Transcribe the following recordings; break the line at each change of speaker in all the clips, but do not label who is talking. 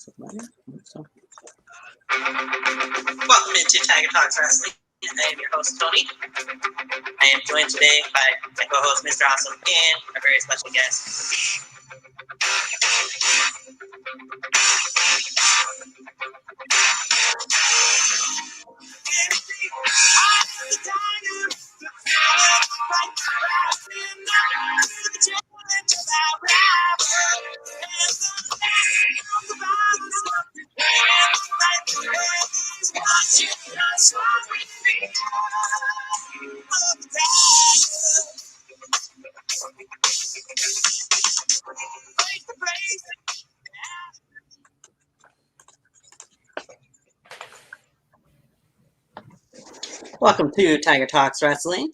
Welcome into Tiger Talks Wrestling. I am your host, Tony. I am joined today by my co-host, Mr. Awesome, and a very special guest. Welcome to Tiger Talks Wrestling.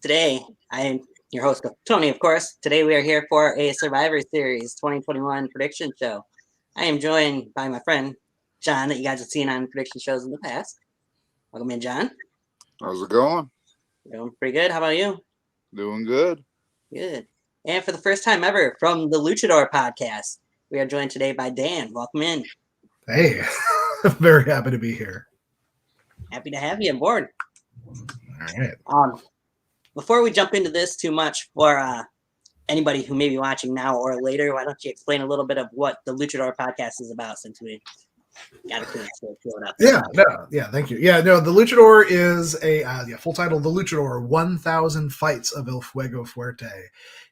Today, I am your host, Tony, of course. Today, we are here for a Survivor Series 2021 prediction show. I am joined by my friend, John, that you guys have seen on prediction shows in the past. Welcome in, John.
How's it going?
Doing pretty good. How about you?
Doing good.
Good. And for the first time ever, from the Luchador podcast, we are joined today by Dan. Welcome in.
Hey, very happy to be here.
Happy to have you on board.
All right.
Before we jump into this too much, for anybody who may be watching now or later, why don't you explain a little bit of what the Luchador podcast is about, since we got a chance to fill it up.
Thank you. The Luchador is a full title. The Luchador 1000 Fights of El Fuego Fuerte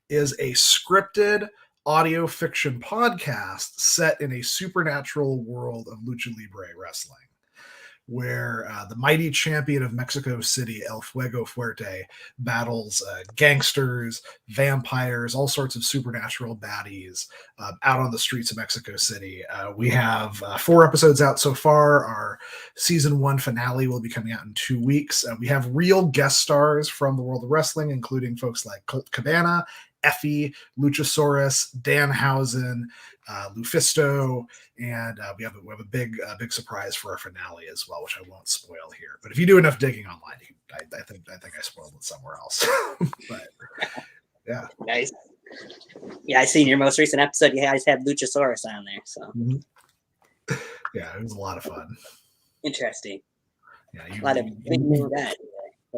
is a scripted audio fiction podcast set in a supernatural world of lucha libre wrestling, where the mighty champion of Mexico City, El Fuego Fuerte, battles gangsters, vampires, all sorts of supernatural baddies out on the streets of Mexico City. We have 4 episodes out so far. Our season 1 finale will be coming out in 2 weeks. We have real guest stars from the world of wrestling, including folks like Colt Cabana, Effie, Luchasaurus, Danhausen, Lufisto, and we have a big surprise for our finale as well, which I won't spoil here. But if you do enough digging online, I think I spoiled it somewhere else. But yeah,
nice. Yeah, I seen your most recent episode. You guys had Luchasaurus on there, so
yeah, it was a lot of fun.
Interesting.
Yeah,
a lot of big new guys.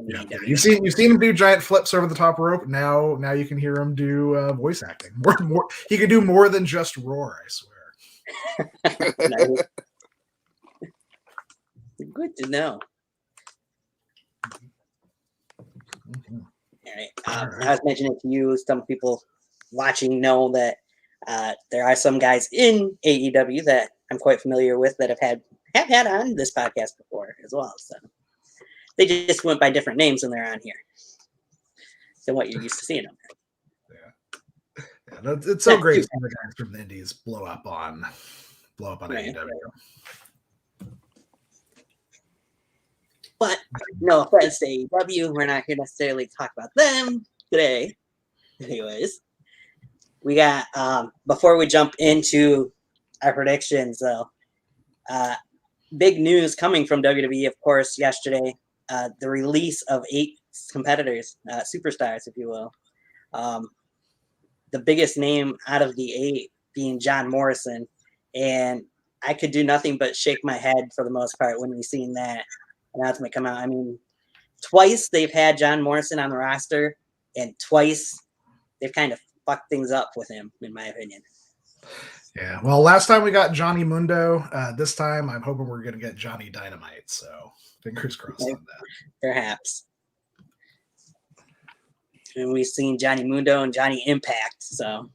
Yeah. You've seen him do giant flips over the top rope. Now you can hear him do voice acting. More. He can do more than just roar, I swear.
Good to know.
Mm-hmm.
All right. I was mentioning to you, some people watching know that there are some guys in AEW that I'm quite familiar with that have had on this podcast before as well. So they just went by different names when they're on here than what you're used to seeing them.
Yeah, it's so great to see the guys from the Indies blow up on
right.
AEW.
But no offense to AEW, we're not here necessarily to talk about them today. Anyways, we got before we jump into our predictions, though, big news coming from WWE, of course, yesterday. The release of 8 competitors, superstars, if you will. The biggest name out of the 8 being John Morrison. And I could do nothing but shake my head for the most part when we seen that announcement come out. I mean, twice they've had John Morrison on the roster, and twice they've kind of fucked things up with him, in my opinion.
Yeah, well, last time we got Johnny Mundo. This time I'm hoping we're going to get Johnny Dynamite. So fingers crossed on that.
Perhaps. And we've seen Johnny Mundo and Johnny Impact. So.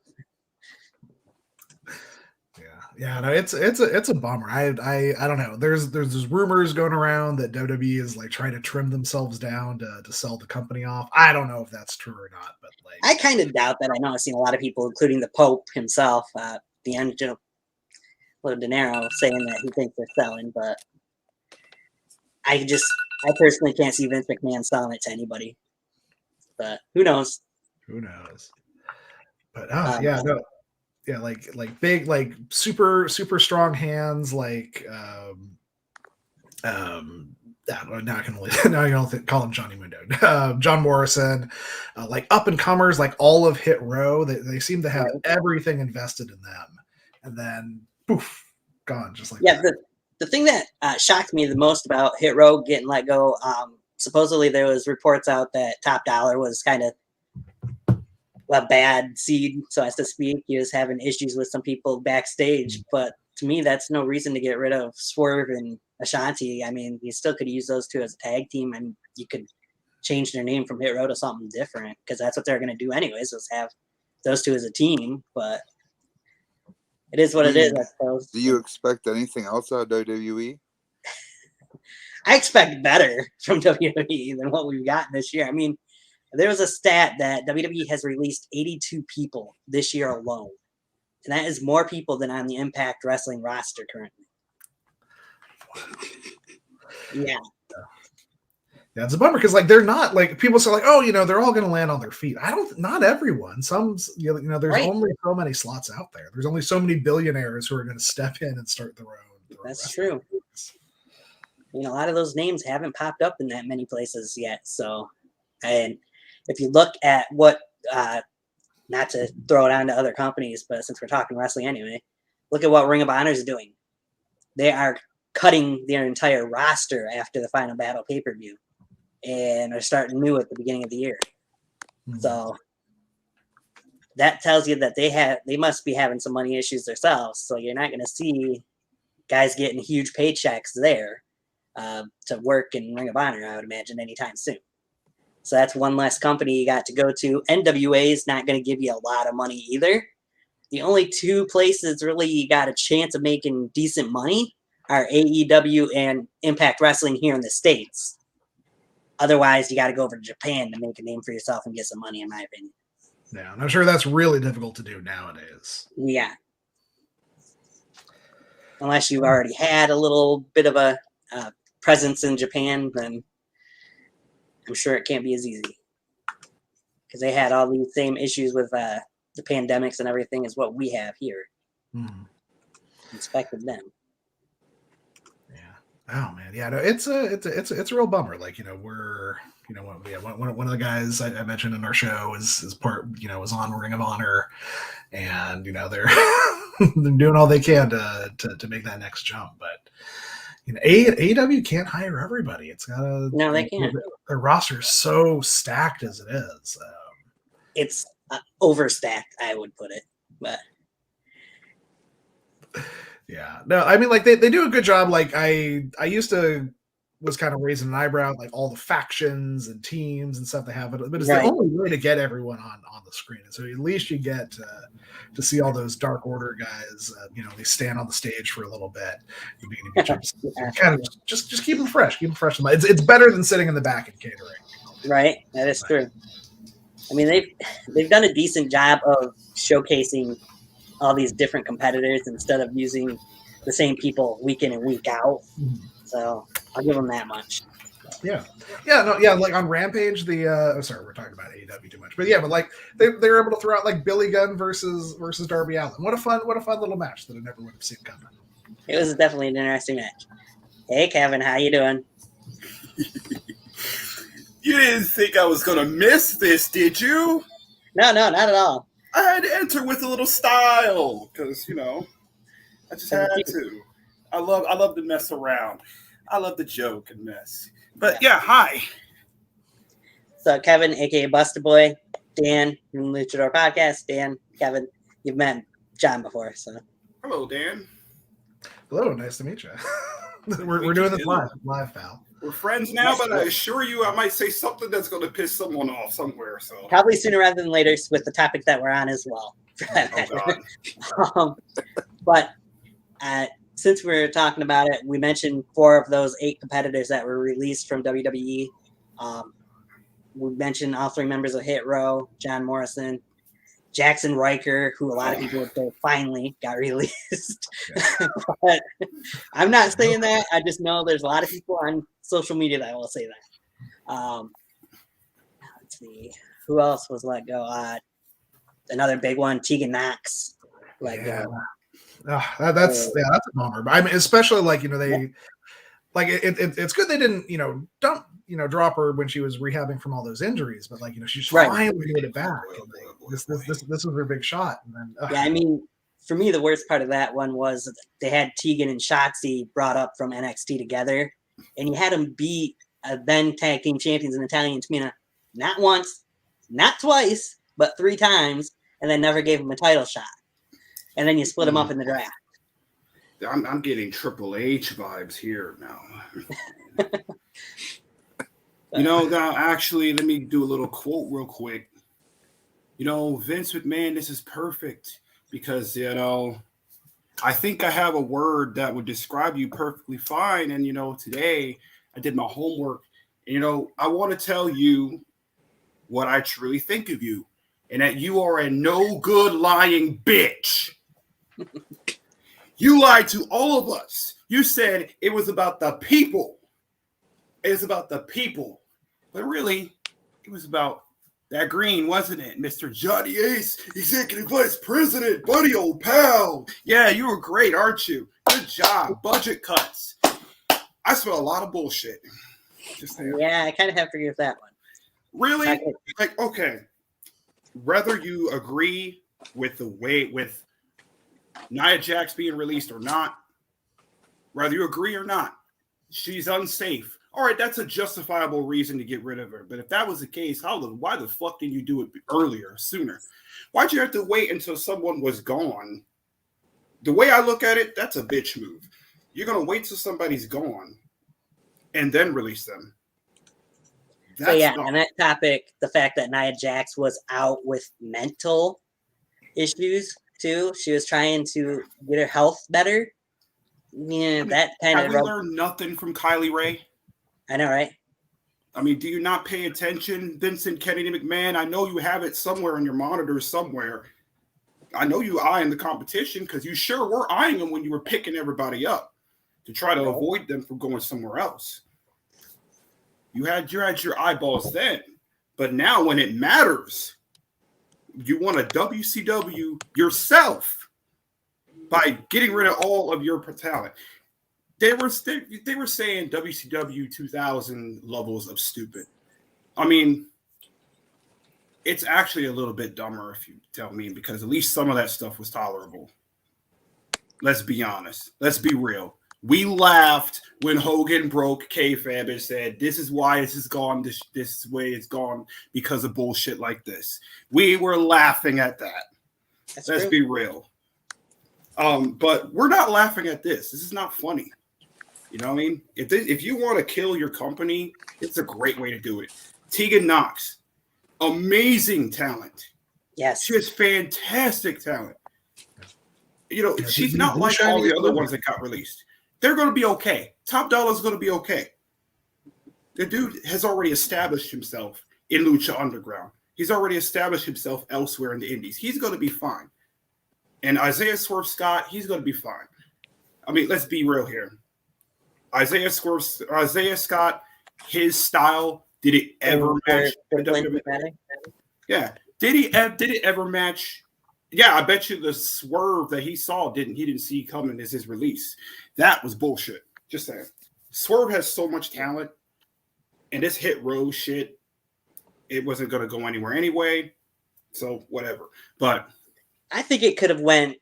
Yeah. No, it's a bummer. I don't know. There's rumors going around that WWE is like trying to trim themselves down to sell the company off. I don't know if that's true or not, but like
I kind of doubt that. I know I've seen a lot of people, including the Pope himself, D'Angelo De Niro, saying that he thinks they're selling, but I personally can't see Vince McMahon selling it to anybody. But who knows?
But like big, like super strong hands, like now I can call him Johnny Mundo. John Morrison, like up and comers, like all of Hit Row. They seem to have everything invested in them, and then poof, gone just like
Yeah,
that.
the thing that shocked me the most about Hit Row getting let go, supposedly there was reports out that Top Dollar was kind of a bad seed, so as to speak. He was having issues with some people backstage, but to me, that's no reason to get rid of Swerve and Ashanti. I mean, you still could use those two as a tag team, and you could change their name from Hit Row to something different, because that's what they're going to do anyways, is have those two as a team. But it is what it is, I suppose.
Do you expect anything else out of WWE?
I expect better from WWE than what we've gotten this year. I mean, there was a stat that WWE has released 82 people this year alone. And that is more people than on the Impact Wrestling roster currently. Yeah.
Yeah, it's a bummer because like they're not like people say like, oh, they're all going to land on their feet. Not everyone. Some, there's
Right.
only so many slots out there. There's only so many billionaires who are going to step in and start their own.
That's true. A lot of those names haven't popped up in that many places yet. So, and if you look at what, not to throw it on to other companies, but since we're talking wrestling anyway, look at what Ring of Honor is doing. They are cutting their entire roster after the Final Battle pay-per-view and are starting new at the beginning of the year. Mm-hmm. So that tells you that they must be having some money issues themselves. So you're not going to see guys getting huge paychecks there to work in Ring of Honor, I would imagine, anytime soon. So that's one less company you got to go to. NWA is not going to give you a lot of money either. The only two places really you got a chance of making decent money are AEW and Impact Wrestling here in the States. Otherwise, you got to go over to Japan to make a name for yourself and get some money, in my opinion.
Yeah, I'm sure that's really difficult to do nowadays.
Yeah. Unless you already had a little bit of a presence in Japan, then I'm sure it can't be as easy. Because they had all these same issues with the pandemics and everything as what we have here.
Mm-hmm.
Inspected them.
Oh man, yeah, no, it's a real bummer. Like we're one of the guys I mentioned in our show is part was on Ring of Honor, and they're they're doing all they can to make that next jump. But AEW can't hire everybody. It's got
no, they can't.
Their roster is so stacked as it is.
It's overstacked, I would put it, but.
Yeah, no, I mean, like they do a good job. Like I used to was kind of raising an eyebrow, like all the factions and teams and stuff they have, but it's right. The only way to get everyone on the screen. And so at least you get to see all those Dark Order guys. They stand on the stage for a little bit. Kind of just keep them fresh. Keep them fresh. It's better than sitting in the back and catering.
Right, that is true. I mean, they've done a decent job of showcasing all these different competitors instead of using the same people week in and week out. So I'll give them that much.
Yeah. Like on Rampage, sorry, we're talking about AEW too much, but like they were able to throw out like Billy Gunn versus Darby Allin. What a fun little match that I never would have seen coming.
It was definitely an interesting match. Hey Kevin, how you doing?
You didn't think I was gonna miss this, did you?
No, not at all.
I had to enter with a little style because I just had to. I love to mess around. I love to joke and mess. But yeah, hi.
So Kevin, aka Buster Boy, Dan from Luchador Podcast. Dan, Kevin, you've met John before, so.
Hello, Dan.
Hello, nice to meet you. we're doing this live, pal.
We're friends now, but I assure you, I might say something that's going to piss someone off somewhere. So
probably sooner rather than later with the topic that we're on as well. But since we're talking about it, we mentioned 4 of those 8 competitors that were released from WWE. We mentioned all 3 members of Hit Row, John Morrison, Jackson Riker, who a lot of people would say finally got released. But I'm not saying that. I just know there's a lot of people on social media that will say that. Let's see. Who else was let go? Another big one, Tegan Knox. Let go.
That's a bummer. But I mean, especially like they like it's good they didn't don't drop her when she was rehabbing from all those injuries, but like she's finally made it back. And, like, this was her big shot. And then
I mean, for me, the worst part of that one was they had Tegan and Shotzi brought up from NXT together, and you had them beat then tag team champions in Italian Tamina not once, not twice, but 3 times, and then never gave them a title shot. And then you split them up in the draft.
I'm getting Triple H vibes here now. Now actually, let me do a little quote real quick. Vince McMahon, this is perfect because, I think I have a word that would describe you perfectly fine. And, today I did my homework. And, I want to tell you what I truly think of you and that you are a no good lying bitch. You lied to all of us. You said it was about the people. It's about the people. But really, it was about that green, wasn't it? Mr. Johnny Ace, Executive Vice President, buddy old pal. Yeah, you were great, aren't you? Good job. Budget cuts. I smell a lot of bullshit. Just saying.
Yeah, I kind of have to agree with that one.
Really? Okay. Whether you agree with the way with Nia Jax being released or not, whether you agree or not, she's unsafe. All right, that's a justifiable reason to get rid of her. But if that was the case, why the fuck didn't you do it earlier, sooner? Why'd you have to wait until someone was gone? The way I look at it, that's a bitch move. You're going to wait till somebody's gone and then release them.
And that topic, the fact that Nia Jax was out with mental issues too. She was trying to get her health better. Yeah, that kind of.
Have we learned nothing from Kylie Ray?
I know, right?
I mean, do you not pay attention, Vincent Kennedy McMahon? I know you have it somewhere on your monitors somewhere. I know you eyeing the competition because you sure were eyeing them when you were picking everybody up to try to avoid them from going somewhere else. You had your eyeballs then, but now when it matters, you want a WCW yourself by getting rid of all of your talent. They were saying WCW 2000 levels of stupid. I mean, it's actually a little bit dumber if you tell me, because at least some of that stuff was tolerable. Let's be honest. Let's be real. We laughed when Hogan broke kayfabe and said, "This is why this has gone this way. It's gone because of bullshit like this." We were laughing at that. Let's be real. But we're not laughing at this. This is not funny. You know what I mean? If you want to kill your company, it's a great way to do it. Tegan Knox, amazing talent.
Yes.
She has fantastic talent. She's not like all the other ones that got released. They're going to be okay. Top Dollar is going to be okay. The dude has already established himself in Lucha Underground. He's already established himself elsewhere in the Indies. He's going to be fine. And Isaiah Swerve Scott, he's going to be fine. I mean, let's be real here. Isaiah Scott, his style, did it ever match the WWE? Yeah. Did it ever match? Yeah, I bet you the swerve that he saw he didn't see coming as his release. That was bullshit. Just saying. Swerve has so much talent, and this Hit Row shit, it wasn't going to go anywhere anyway. So whatever. But
I think it could have went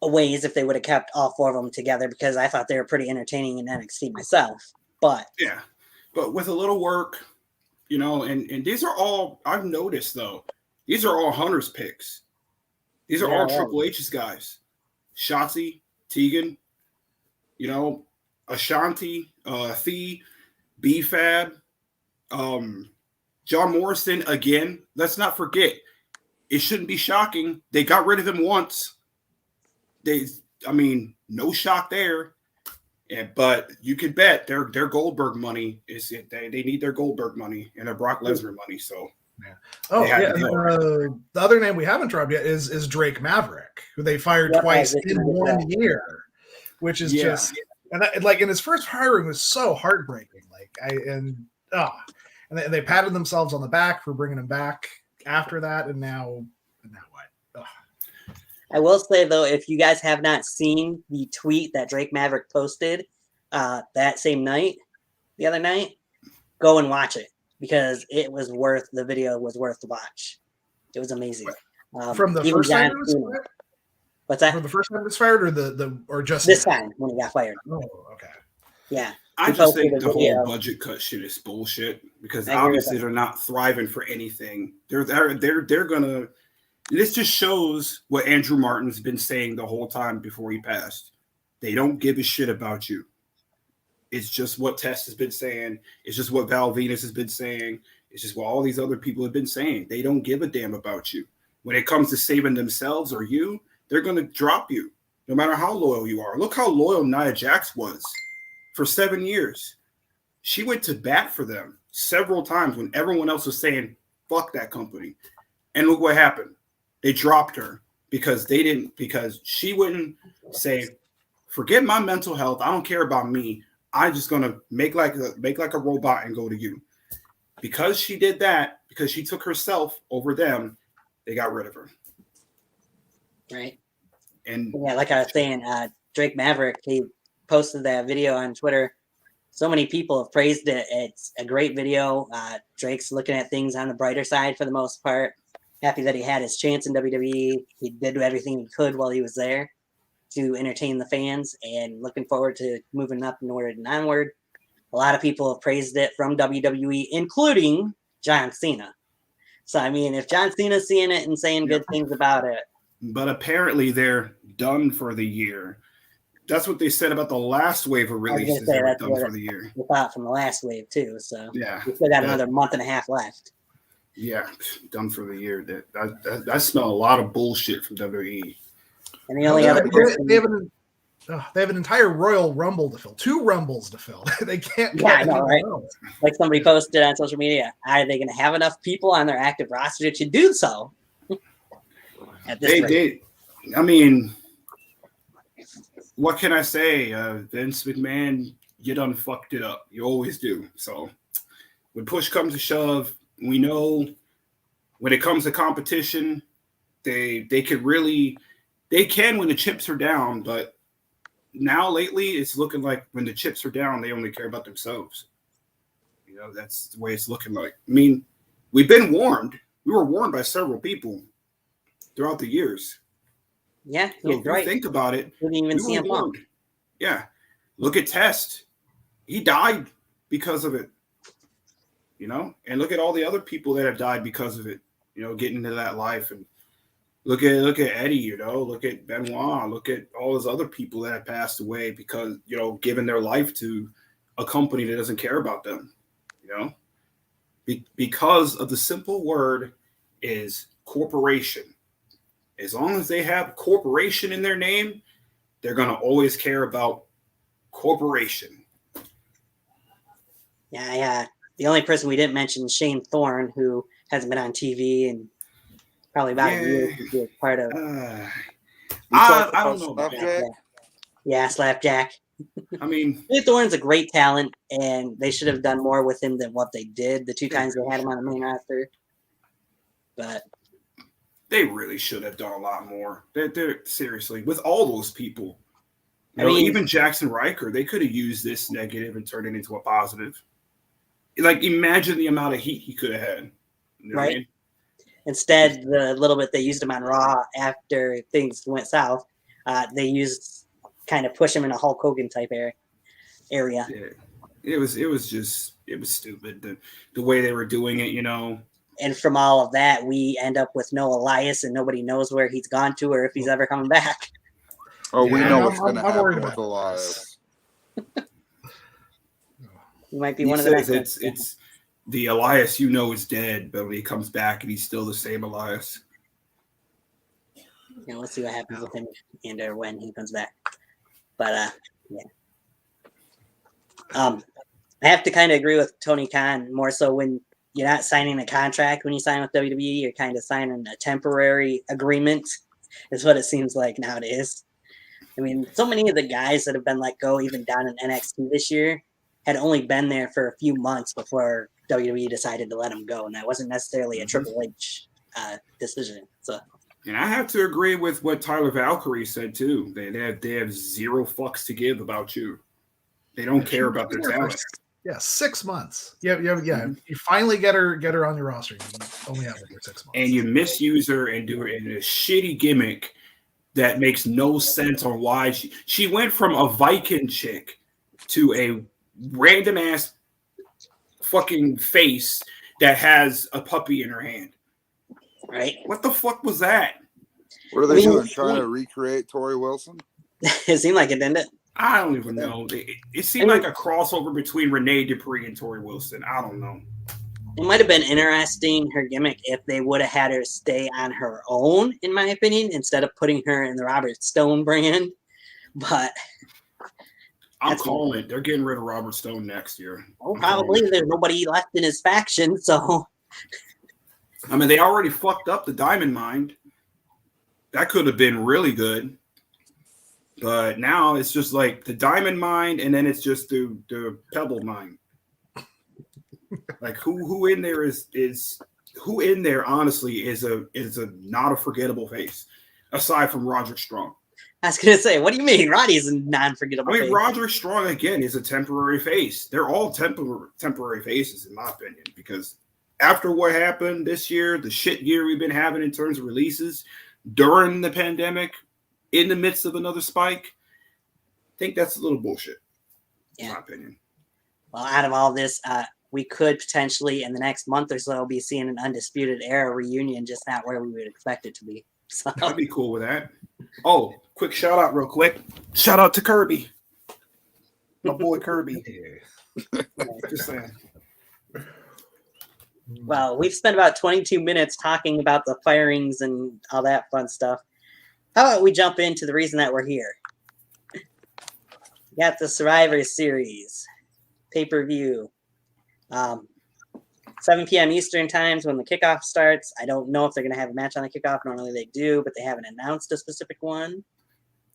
a ways if they would have kept all 4 of them together, because I thought they were pretty entertaining in NXT myself. But
yeah, but with a little work, and these are all, I've noticed though, these are all Hunter's picks. These are all Triple H's guys. Shotzi, Tegan, Ashanti, Thee, B-Fab, John Morrison again. Let's not forget, it shouldn't be shocking. They got rid of him once. No shock there. But you can bet their Goldberg money is they need their Goldberg money and their Brock Lesnar money. So
yeah. The other name we haven't dropped yet is Drake Maverick, who they fired twice in 1 year, which is just and his first hiring was so heartbreaking. And they patted themselves on the back for bringing him back after that, and now what? Ugh.
I will say, though, if you guys have not seen the tweet that Drake Maverick posted that same night, the other night, go and watch it, because the video was worth to watch. It was amazing.
From the first time?
What's that?
For the first time he was fired, or just
This
now?
time when he got fired.
Oh, okay.
Yeah.
I
He
just
posted
think
a
the
video.
whole budget cut shit is bullshit because
I agree with
obviously
that.
they're not thriving for anything. They're gonna. This just shows what Andrew Martin's been saying the whole time before he passed. They don't give a shit about you. It's just what Tess has been saying. It's just what Val Venus has been saying. It's just what all these other people have been saying. They don't give a damn about you. When it comes to saving themselves or you, they're going to drop you no matter how loyal you are. Look how loyal Nia Jax was for 7 years. She went to bat for them several times when everyone else was saying, fuck that company. And look what happened. They dropped her because she wouldn't say, forget my mental health. I don't care about me. I'm just gonna make like a robot and go to you. Because she did that, because she took herself over them, they got rid of her.
Right.
And
yeah, like I was saying, Drake Maverick, he posted that video on Twitter. So many people have praised it. It's a great video. Drake's looking at things on the brighter side for the most part. Happy that he had his chance in WWE. He did everything he could while he was there to entertain the fans, and looking forward to moving up norward and onward. A lot of people have praised it from WWE, including John Cena. So, I mean, if John Cena's seeing it and saying good things about it.
But apparently they're done for the year. That's what they said about the last wave of releases. They were done for the year.
We thought from the last wave, too. So,
yeah,
we still got another month and a half left.
Yeah, done for the year. I smell a lot of bullshit from WWE.
And the only other person,
they have an entire Royal Rumble to fill, 2 Rumbles to fill. They can't.
Yeah, I know, right? Like somebody posted on social media, are they going to have enough people on their active roster to do so? At this rate?
Did. I mean, what can I say? Vince McMahon, you done fucked it up. You always do. So when push comes to shove, we know when it comes to competition, they can when the chips are down, but now lately it's looking like when the chips are down, they only care about themselves. You know, that's the way it's looking like. I mean, we've been warned. We were warned by several people throughout the years.
Yeah,
so if you think about it,
we didn't even see him warned.
Yeah. Look at Test. He died because of it. You know, and look at all the other people that have died because of it, you know, getting into that life. And look at Eddie, you know, look at Benoit, look at all those other people that have passed away because, you know, giving their life to a company that doesn't care about them, you know, because of the simple word is corporation. As long as they have corporation in their name, they're going to always care about corporation.
Yeah. The only person we didn't mention is Shane Thorne, who hasn't been on TV in probably about a year. He was part of.
I don't know about
Slapjack.
Yeah, Slapjack.
I mean,
Shane Thorne's a great talent, and they should have done more with him than what they did the 2 times they had him on the main roster. But
they really should have done a lot more. They're seriously, with all those people.
I mean,
even Jackson Riker, they could have used this negative and turned it into a positive. Like, imagine the amount of heat he could have had. You know
right.
What I mean?
Instead, the little bit they used him on Raw after things went south, they used kind of push him in a Hulk Hogan type area.
Yeah. It was stupid the way they were doing it, you know.
And from all of that, we end up with no Elias, and nobody knows where he's gone to or if he's ever coming back.
Oh, we
Yeah,
know
I'm-
what's going to
I'm worried
happen with
about
Elias.
He might be
He
one of the
says
next.
it's the Elias you know is dead, but when he comes back and he's still the same Elias.
You know, let's see what happens with him and or when he comes back. But yeah. I have to kind of agree with Tony Khan more so when you're not signing a contract when you sign with WWE, you're kind of signing a temporary agreement, is what it seems like nowadays. I mean, so many of the guys that have been let go, even down in NXT this year, had only been there for a few months before WWE decided to let them go, and that wasn't necessarily a Triple H decision. So,
and I have to agree with what Tyler Valkyrie said too. They have zero fucks to give about you. They don't care about their talent.
Yeah, 6 months. Yeah. You finally get her on your roster. You only have her for 6 months,
and you misuse her and do her in a shitty gimmick that makes no sense on why she went from a Viking chick to a random ass fucking face that has a puppy in her hand.
Right?
What the fuck was that?
What are they doing? Trying to recreate Tori Wilson?
It seemed like it, didn't it?
I don't even know. It seemed like a crossover between Renee Dupree and Tori Wilson. I don't know.
It might have been interesting, her gimmick, if they would have had her stay on her own, in my opinion, instead of putting her in the Robert Stone brand. But
I'm calling it. They're getting rid of Robert Stone next year.
Oh, probably. There's nobody left in his faction, so.
I mean, they already fucked up the Diamond Mine. That could have been really good. But now it's just like the Diamond Mine, and then it's just the Pebble Mine. Like who in there is who in there honestly is a not a forgettable face aside from Roderick Strong.
I was gonna say, what do you mean? Roddy's a non-forgettable face.
Roderick Strong again is a temporary face. They're all temporary faces in my opinion, because after what happened this year, the shit year we've been having in terms of releases during the pandemic, in the midst of another spike, I think that's a little bullshit. In my opinion.
Well, out of all this, we could potentially in the next month or so be seeing an Undisputed Era reunion, just not where we would expect it to be. So
I'd be cool with that. Oh, quick shout out real quick. Shout out to Kirby. My boy Kirby. Just saying.
Well, we've spent about 22 minutes talking about the firings and all that fun stuff. How about we jump into the reason that we're here? We got the Survivor Series pay-per-view. 7 p.m. Eastern times when the kickoff starts. I don't know if they're going to have a match on the kickoff. Normally they do, but they haven't announced a specific one.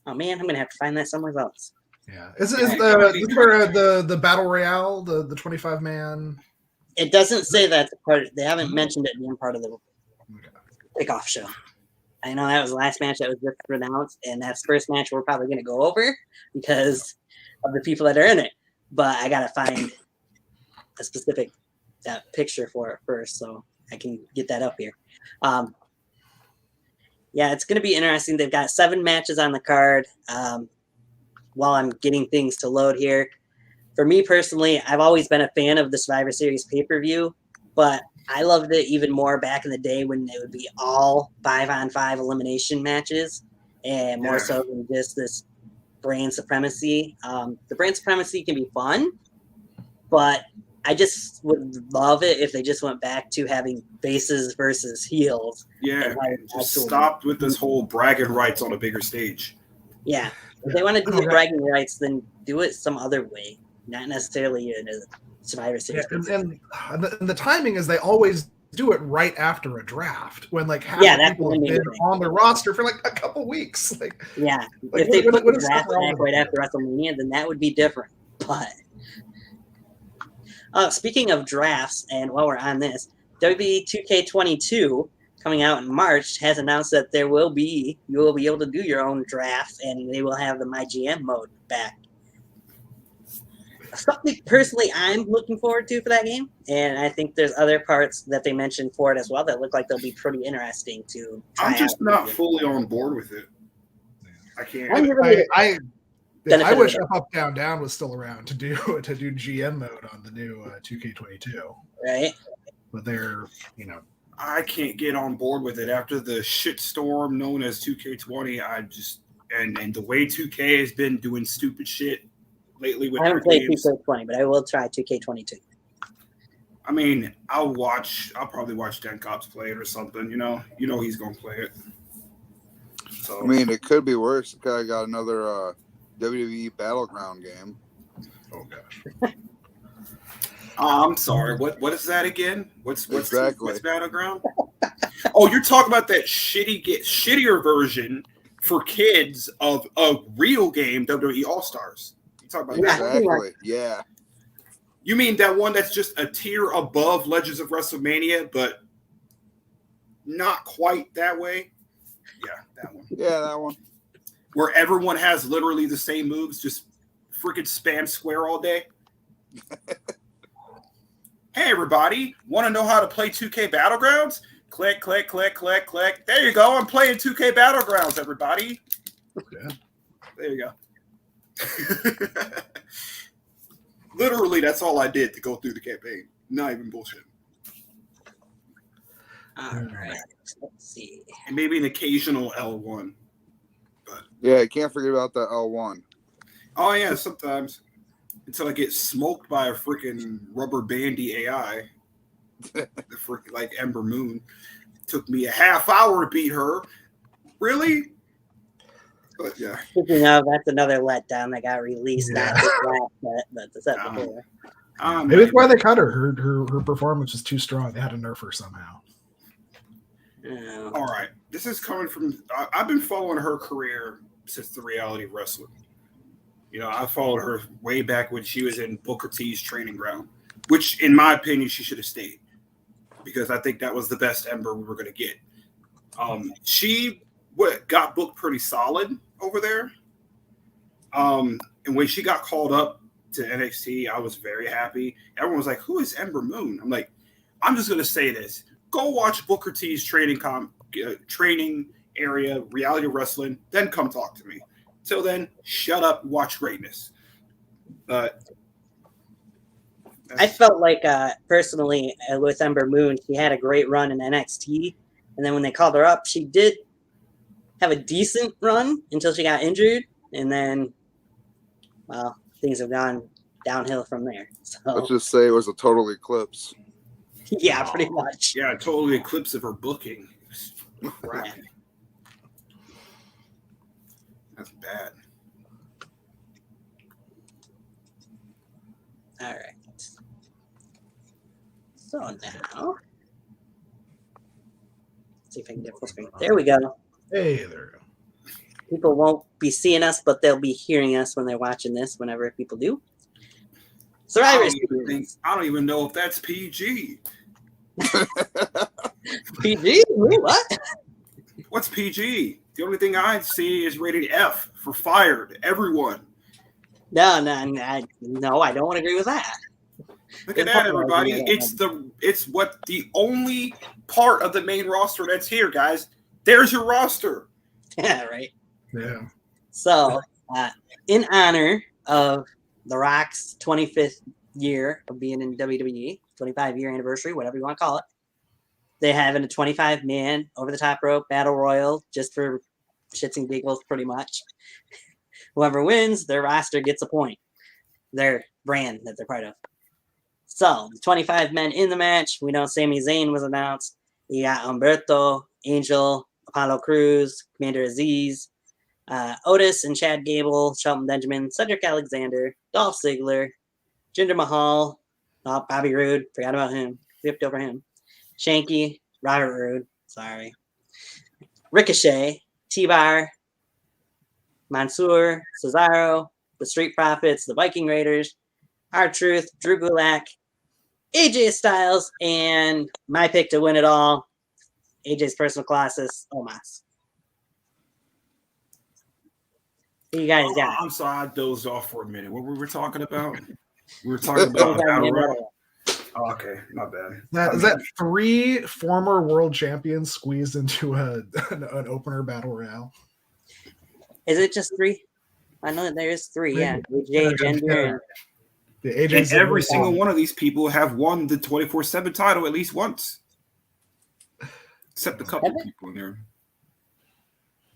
Oh, man, I'm going to have to find that somewhere else.
Yeah. Is the Battle Royale, the 25-man?
It doesn't say that's a part. They haven't mentioned it being part of the kickoff show. I know that was the last match that was just announced, and that's the first match we're probably going to go over because of the people that are in it. But I got to find a specific picture for it first, so I can get that up here. Yeah, it's going to be interesting. They've got 7 matches on the card. While I'm getting things to load here, for me personally, I've always been a fan of the Survivor Series pay-per-view, but I loved it even more back in the day when it would be all 5-on-5 elimination matches, and more so than just this brand supremacy. The brand supremacy can be fun, but I just would love it if they just went back to having faces versus heels.
Yeah, just stopped with this whole bragging rights on a bigger stage.
Yeah, if they want to do the bragging rights, then do it some other way, not necessarily in a Survivor Series.
Yeah, and the timing is they always do it right after a draft when like half the people have been on the roster for like a couple weeks. If
they put the draft back right after WrestleMania, then that would be different. But speaking of drafts, and while we're on this, WWE 2K22 coming out in March has announced that you will be able to do your own drafts, and they will have the MyGM mode back. Something personally I'm looking forward to for that game, and I think there's other parts that they mentioned for it as well that look like they'll be pretty interesting to try.
I'm just not fully on board with it. I can't.
I wish Up Down Down was still around to do GM mode on the new 2K22.
Right.
But they're
I can't get on board with it after the shitstorm known as 2K20. I just and the way 2K has been doing stupid shit lately with.
I haven't played 2K20, but I will try 2K22.
I mean, I'll probably watch Dan Cops play it or something. You know he's gonna play it. So
I mean, it could be worse. I got another WWE Battleground game.
Oh gosh.
I'm sorry. What is that again? What's Battleground? Oh, you're talking about that shittier version for kids of a real game, WWE All Stars. You talk about that?
Exactly. Yeah.
You mean that one that's just a tier above Legends of WrestleMania, but not quite that way? Yeah, that one.
Yeah, that one.
Where everyone has literally the same moves, just freaking spam square all day. Hey, everybody. Want to know how to play 2K Battlegrounds? Click, click, click, click, click. There you go. I'm playing 2K Battlegrounds, everybody.
Yeah.
There you go. Literally, that's all I did to go through the campaign. Not even bullshit.
All right. Let's see.
And maybe an occasional L1.
Yeah, you can't forget about that L1.
Oh, yeah, sometimes. Until I get smoked by a freaking rubber bandy AI. The freaking, like Ember Moon. Took me a half hour to beat her. Really? But yeah.
Speaking of, that's another letdown that got released.
Yeah.
Not this last set, but the set before.
Maybe that's why they cut her. Her performance was too strong. They had to nerf her somehow.
Oh.
All right. This is coming from... I've been following her career since the reality of wrestling. You know, I followed her way back when she was in Booker T's training ground, which, in my opinion, she should have stayed because I think that was the best Ember we were going to get. She got booked pretty solid over there. And when she got called up to NXT, I was very happy. Everyone was like, who is Ember Moon? I'm like, I'm just going to say this. Go watch Booker T's training area, reality wrestling, then come talk to me. Till then, shut up and watch greatness.
I felt like, personally, with Ember Moon, she had a great run in NXT. And then when they called her up, she did have a decent run until she got injured. And then, well, things have gone downhill from there. So,
Let's just say it was a total eclipse.
yeah, pretty much.
Yeah, totally eclipse of her booking. Crap. That's bad.
All right. So now, let's see if I can get full screen. There we go.
Hey, there we go.
People won't be seeing us, but they'll be hearing us when they're watching this, whenever people do. Survivor Series.
I don't even know if that's PG.
PG? Wait, what?
What's PG? The only thing I see is rated F for fired. Everyone.
No, I don't want to agree with that.
Look at that, everybody. It's the only part of the main roster that's here, guys. There's your roster.
Yeah, right.
Yeah.
So, in honor of The Rock's 25th year of being in WWE, 25-year anniversary, whatever you want to call it, they're having a 25-man over-the-top rope battle royal just for shits and giggles, pretty much. Whoever wins, their roster gets a point. Their brand that they're part of. So, 25 men in the match. We know Sami Zayn was announced. You got Humberto, Angel, Apollo Crews, Commander Aziz, Otis and Chad Gable, Shelton Benjamin, Cedric Alexander, Dolph Ziggler, Jinder Mahal, Bobby Roode, forgot about him, flipped over him, Shanky, Robert Roode, sorry, Ricochet, T-Bar, Mansoor, Cesaro, the Street Profits, the Viking Raiders, R-Truth, Drew Gulak, AJ Styles, and my pick to win it all, AJ's personal colossus, Omos. Who you guys got?
I'm sorry, I dozed off for a minute. What were we talking about? We were talking about Battle Royale. Oh, okay, my bad.
Is that 3 former world champions squeezed into an opener battle royale?
Is it just 3? I know that there is 3. Yeah, AJ, Jinder,
and every single one of these people have won the 24/7 title at least once, except a couple people in there.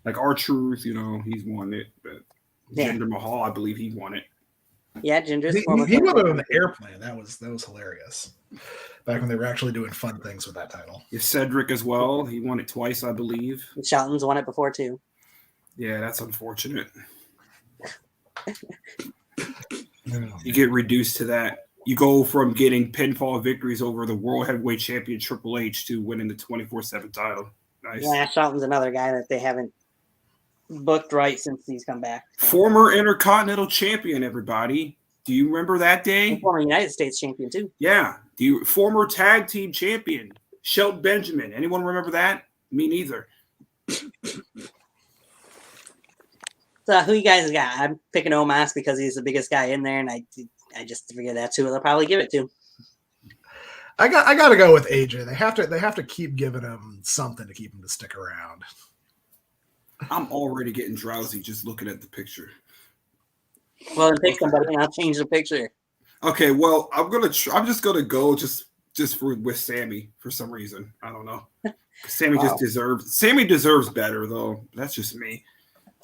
Like R-Truth, he's won it, but Jinder Mahal, I believe he won it.
Yeah, Jinder's
he won it on the airplane. That was hilarious. Back when they were actually doing fun things with that title.
Yeah, Cedric as well. He won it twice, I believe.
Shelton's won it before too.
Yeah, that's unfortunate. You get reduced to that. You go from getting pinfall victories over the World Heavyweight Champion Triple H to winning the 24/7 title. Nice.
Yeah, Shelton's another guy that they haven't booked right since he's come back. So.
Former Intercontinental Champion, everybody. Do you remember that day?
And former United States Champion too.
Yeah. Former Tag Team Champion, Shelton Benjamin. Anyone remember that? Me neither.
So who you guys got? I'm picking Omos because he's the biggest guy in there, and I just figured that's who they'll probably give it to.
I got to go with AJ. They have to keep giving him something to keep him to stick around.
I'm already getting drowsy just looking at the picture.
Well, then pick somebody and I'll change the picture.
Okay, well, I'm just gonna go just with Sammy for some reason. I don't know. Sammy Sammy deserves better though. That's just me.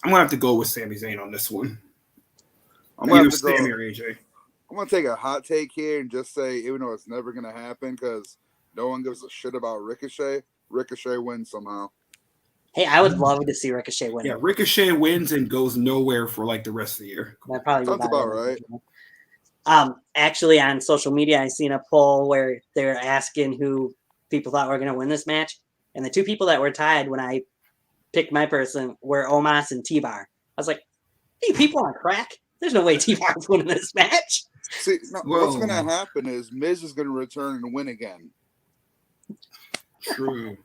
I'm gonna have to go with Sami Zayn on this one.
I'm gonna have to
Sammy
go.
or AJ.
I'm gonna take a hot take here and just say, even though it's never gonna happen, because no one gives a shit about Ricochet. Ricochet wins somehow.
Hey, I would love to see Ricochet win.
Yeah, Ricochet wins and goes nowhere for like the rest of the year.
That probably
Sounds about right.
Actually, on social media, I seen a poll where they're asking who people thought were going to win this match, and the two people that were tied when I picked my person were Omos and T-Bar. I was like, "Hey, people on crack? There's no way T-Bar's winning this match."
See, no, what's gonna happen is Miz is gonna return and win again.
True.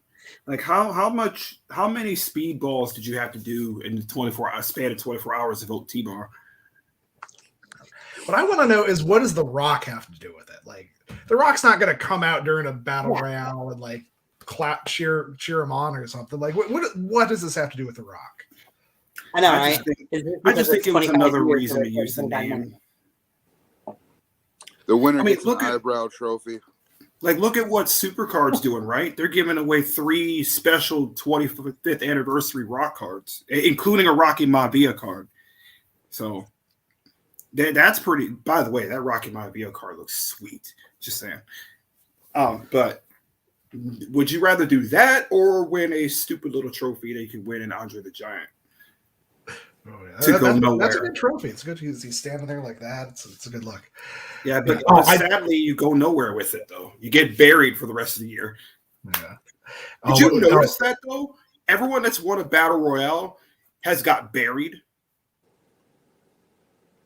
Like how many speedballs did you have to do in the span of 24 hours to vote T-Bar?
What I want to know is, what does The Rock have to do with it? Like, The Rock's not going to come out during a battle royale and like cheer him on or something. Like, what does this have to do with The Rock?
I know, right?
I just think it was another reason to use the name.
The winner gets an eyebrow trophy.
Like, look at what Supercard's doing, right? They're giving away 3 special 25th anniversary Rock cards, including a Rocky Maivia card. So that's pretty. By the way, that Rocky Maivia card looks sweet. Just saying. But would you rather do that or win a stupid little trophy that you can win in Andre the Giant?
Oh, yeah.
To go nowhere.
That's a good trophy. It's good. He's standing there like that. It's a good look.
Yeah, but sadly, you go nowhere with it, though. You get buried for the rest of the year.
Yeah.
Did you notice that, though? Everyone that's won a Battle Royale has got buried.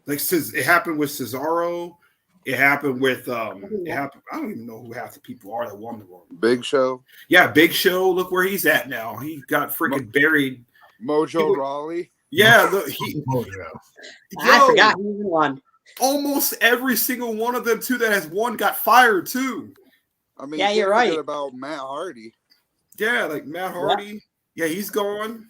Like, it happened with Cesaro. It happened with, I don't even know who half the people are that won the Royal.
Big Show.
Yeah, Big Show. Look where he's at now. He got freaking buried.
Mojo Rawley.
Yeah,
I forgot he won.
Almost every single one of them too that has won got fired too.
I mean,
yeah, you're right
about Matt Hardy.
Yeah, like Matt Hardy. Yeah, he's gone.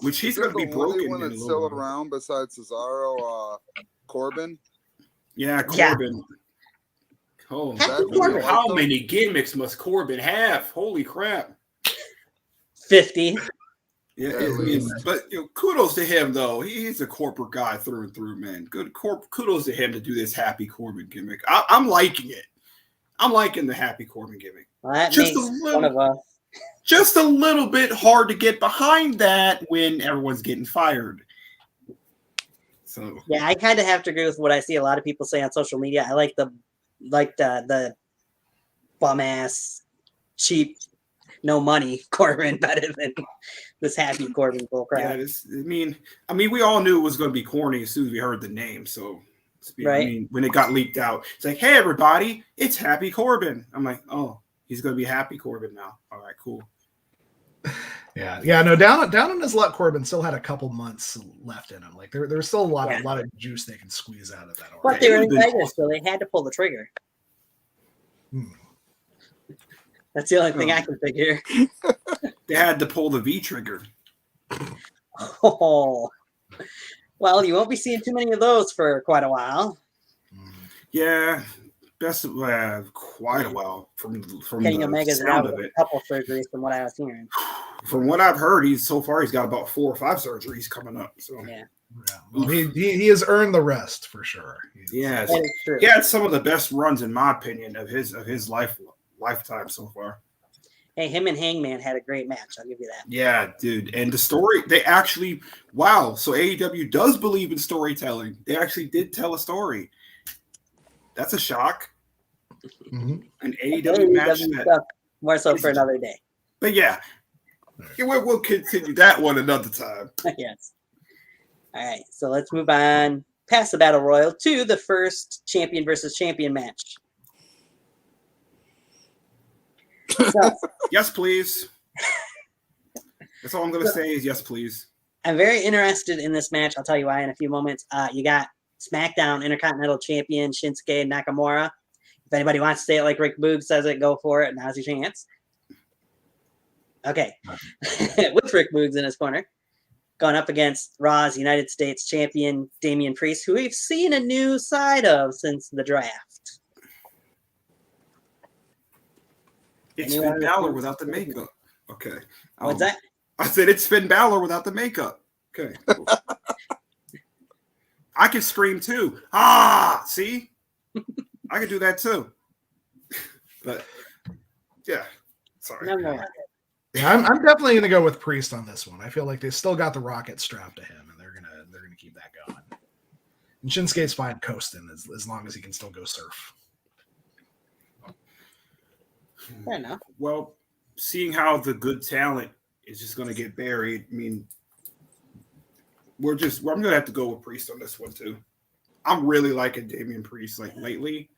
Which he's going to be broken.
One that's still around besides Cesaro, Corbin.
Yeah, Corbin. Yeah. Oh, how many gimmicks must Corbin have? Holy crap!
50.
Yeah, but kudos to him though. He's a corporate guy through and through, man. Good kudos to him to do this Happy Corbin gimmick. I'm liking it. I'm liking the Happy Corbin gimmick.
Well, that makes one of us.
Just a little bit hard to get behind that when everyone's getting fired. So
yeah, I kind of have to agree with what I see a lot of people say on social media. I like the bum ass, cheap, no money Corbin better than this Happy Corbin bull crap.
Yeah, I mean, we all knew it was going to be corny as soon as we heard the name. So,
right.
I mean, when it got leaked out, it's like, hey, everybody, it's Happy Corbin. I'm like, oh, he's going to be Happy Corbin now. All right, cool.
Yeah. No, down in his luck, Corbin still had a couple months left in him. Like there's still a lot of juice they can squeeze out of that.
But they were in Vegas, so they had to pull the trigger. That's the only thing I can figure.
They had to pull the V trigger.
Oh, well, you won't be seeing too many of those for quite a while.
Yeah, quite a while from
Kenny Omega's out with a couple surgeries, from what I was hearing.
From what I've heard, he's got about 4 or 5 surgeries coming up. So
yeah. Well, he has earned the rest for sure.
Yeah, he had some of the best runs, in my opinion, of his lifetime so far.
Hey, him and Hangman had a great match. I'll give you that.
Yeah, dude. And the story, they actually, wow. So AEW does believe in storytelling. They actually did tell a story. That's a shock.
Mm-hmm.
An AEW match.
Stuff, more so for another day.
But yeah, we'll continue that one another time.
Yes. All right. So let's move on past the Battle Royal to the first champion versus champion match. So,
yes, please. That's all I'm going to say is yes, please.
I'm very interested in this match. I'll tell you why in a few moments. You got Smackdown Intercontinental Champion Shinsuke Nakamura If anybody wants to say it like Rick Boog says it, go for it. Now's your chance. Okay. With Rick Boogs in his corner, going up against Raw's United States champion, Damien Priest, who we've seen a new side of since the draft.
It's Finn Balor without the makeup. Okay.
What's that?
I said it's Finn Balor without the makeup. Okay. I can scream too. Ah, see? I can do that too. But yeah, sorry.
No.
Yeah, I'm definitely gonna go with Priest on this one. I feel like they still got the rocket strapped to him, and they're gonna keep that going. And Shinsuke's fine coasting as long as he can still go surf.
Fair enough.
Well, seeing how the good talent is just gonna get buried, I mean, I'm gonna have to go with Priest on this one too. I'm really liking Damien Priest like lately.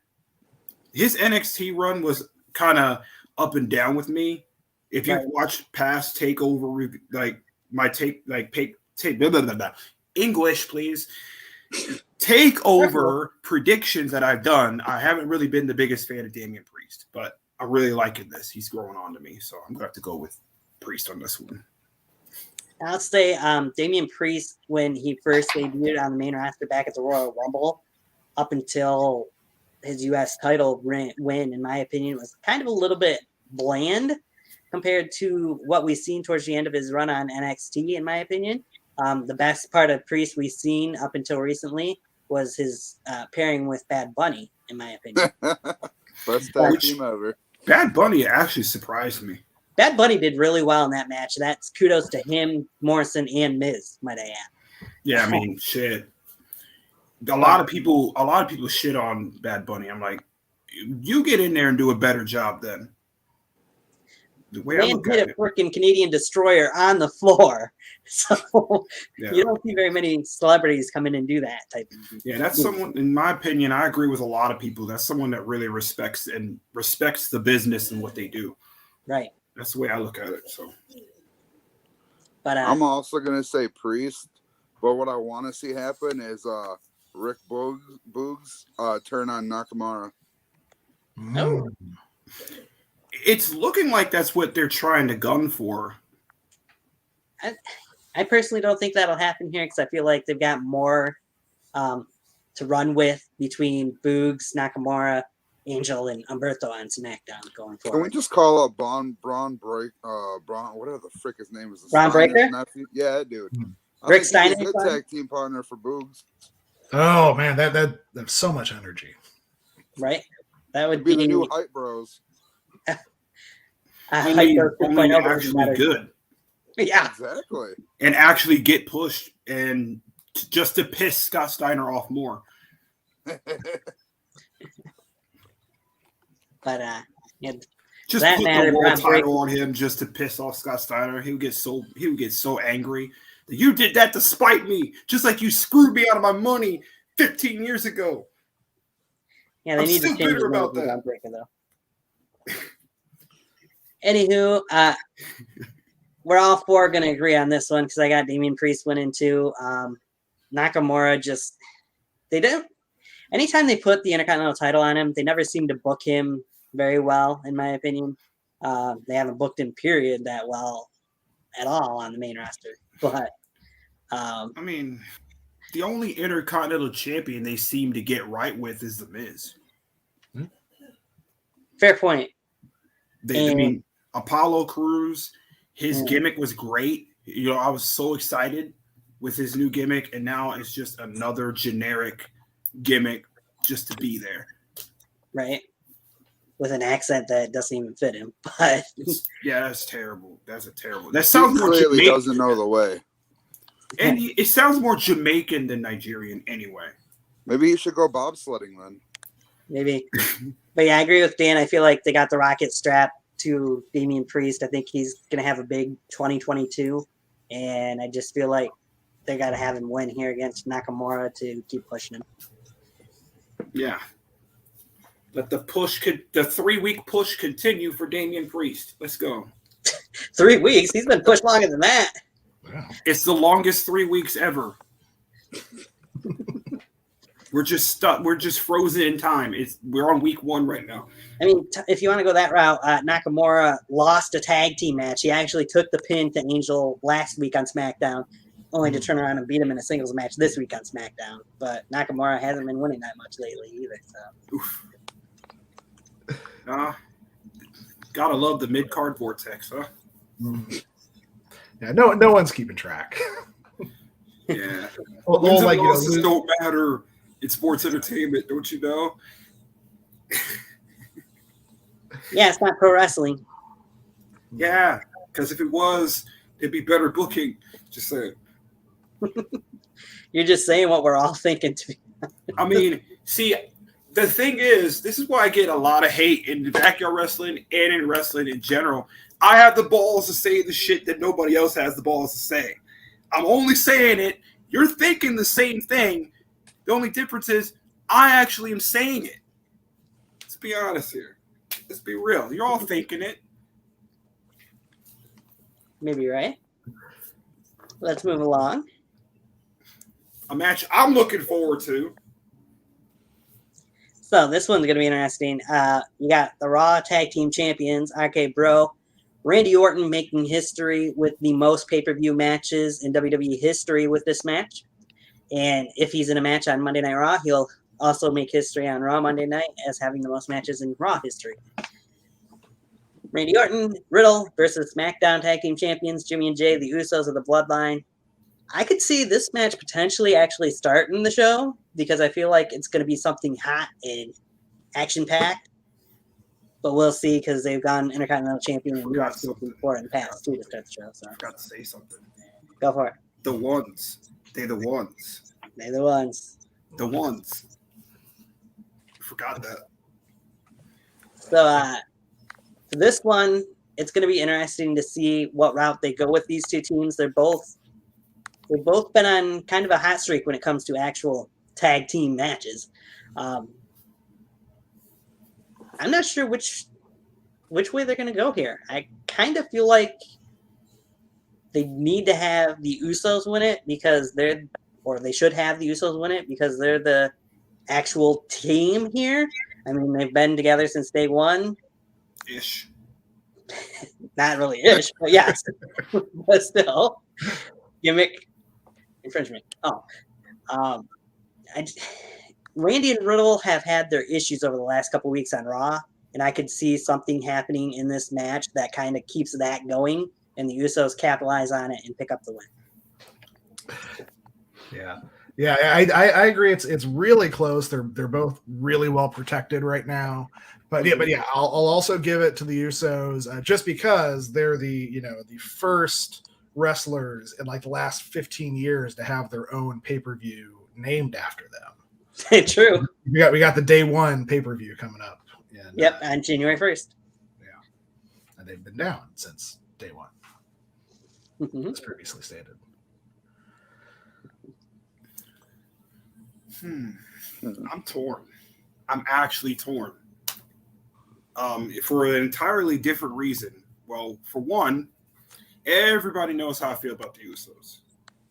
His NXT run was kind of up and down with me. If you watch past takeover, like my take blah, blah, blah, blah. English, please. Takeover predictions that I've done, I haven't really been the biggest fan of Damien Priest, but I'm really liking this. He's growing on to me, so I'm gonna have to go with Priest on this one.
I'll say Damien Priest, when he first debuted on the main roster back at the Royal Rumble, up until his U.S. title win, in my opinion, was kind of a little bit bland compared to what we've seen towards the end of his run on NXT, in my opinion. The best part of Priest we've seen up until recently was his pairing with Bad Bunny, in my opinion.
Best tag team ever.
Bad Bunny actually surprised me.
Bad Bunny did really well in that match. That's kudos to him, Morrison, and Miz, might I add.
Yeah, I mean, shit. A lot of people shit on Bad Bunny. I'm like, you get in there and do a better job then. The way I look at
hit a freaking Canadian destroyer on the floor. So you don't see very many celebrities come in and do that type of thing.
Yeah, that's someone, in my opinion, I agree with a lot of people. That's someone that really respects the business and what they do.
Right.
That's the way I look at it. So,
but
I'm also gonna say Priest, but what I want to see happen is Rick Boogs turn on Nakamura.
Oh.
It's looking like that's what they're trying to gun for.
I personally don't think that'll happen here because I feel like they've got more to run with between Boogs, Nakamura, Angel, and Humberto on SmackDown going forward.
Can we just call up Braun whatever the frick his name is?
Braun Breaker?
Yeah, dude.
Rick Steiner?
He's a good tag team partner for Boogs.
Oh man, that's so much energy.
Right? That would
be the new hype bros.
Only actually good.
Yeah,
exactly.
And actually get pushed and just to piss Scott Steiner off more.
But
just
that
put
matter,
the world title on him just to piss off Scott Steiner. He would get so angry. You did that to spite me, just like you screwed me out of my money 15 years ago.
Yeah, they need to change the about that. Breaker, though. Anywho, we're all four going to agree on this one because I got Damien Priest winning too. Nakamura they don't. Anytime they put the Intercontinental title on him, they never seem to book him very well, in my opinion. They haven't booked him, period, that well at all on the main roster. But
I mean, the only Intercontinental champion they seem to get right with is The Miz.
Fair point.
I mean, Apollo Crews, his gimmick was great. You know, I was so excited with his new gimmick, and now it's just another generic gimmick just to be there.
Right. With an accent that doesn't even fit him. But
yeah, that's terrible. That sounds more
Jamaican.
Jamaican.
Doesn't know the way.
And it sounds more Jamaican than Nigerian anyway.
Maybe he should go bobsledding then.
Maybe. But yeah, I agree with Dan. I feel like they got the rocket strapped to Damien Priest. I think he's going to have a big 2022. And I just feel like they got to have him win here against Nakamura to keep pushing him.
Yeah. Let the 3-week push continue for Damien Priest. Let's go.
3 weeks? He's been pushed longer than that.
Wow. It's the longest 3 weeks ever. We're just stuck. We're just frozen in time. We're on week 1 right now.
I mean, if you want to go that route, Nakamura lost a tag team match. He actually took the pin to Angel last week on SmackDown, only to turn around and beat him in a singles match this week on SmackDown. But Nakamura hasn't been winning that much lately either. So.
Gotta love the mid-card vortex, huh?
Yeah, no one's keeping track.
Yeah.
Wins and
losses don't matter. It's sports entertainment, don't you know?
Yeah, it's not pro wrestling.
Yeah, because if it was, it'd be better booking. Just saying.
You're just saying what we're all thinking.
I mean, see, the thing is, this is why I get a lot of hate in backyard wrestling and in wrestling in general. I have the balls to say the shit that nobody else has the balls to say. I'm only saying it. You're thinking the same thing. The only difference is I actually am saying it. Let's be honest here. Let's be real. You're all thinking it.
Maybe you're right. Let's move along.
A match I'm looking forward to.
So this one's going to be interesting. You got the Raw Tag Team Champions, RK Bro, Randy Orton making history with the most pay-per-view matches in WWE history with this match. And if he's in a match on Monday Night Raw, he'll also make history on Raw Monday Night as having the most matches in Raw history. Randy Orton, Riddle versus SmackDown Tag Team Champions, Jimmy and Jay, the Usos of the Bloodline. I could see this match potentially actually starting the show because I feel like it's going to be something hot and action-packed. But we'll see because they've gone Intercontinental Champion and UFC before in the past too to start the show. So.
I forgot to say something.
Go for it.
The ones. They're the ones.
They're the ones.
The ones. Forgot that.
So for this one, it's going to be interesting to see what route they go with these two teams. They've both been on kind of a hot streak when it comes to actual tag team matches. I'm not sure which way they're going to go here. I kind of feel like they need to have the Usos win it because they should have the Usos win it because they're the actual team here. I mean, they've been together since day one.
Ish.
Not really ish, but yes. But still. Gimmick infringement. Randy and Riddle have had their issues over the last couple weeks on Raw, and I could see something happening in this match that kind of keeps that going, and the Usos capitalize on it and pick up the win.
Yeah, I agree. It's really close. They're both really well protected right now. But yeah, I'll also give it to the Usos just because they're the first wrestlers in like the last 15 years to have their own pay-per-view named after them.
True.
We got the day one pay-per-view coming up. And,
yep, on January 1st.
Yeah. And they've been down since day one.
Mm-hmm.
As previously stated.
I'm torn. I'm actually torn. For an entirely different reason. Well, for one, everybody knows how I feel about the Usos.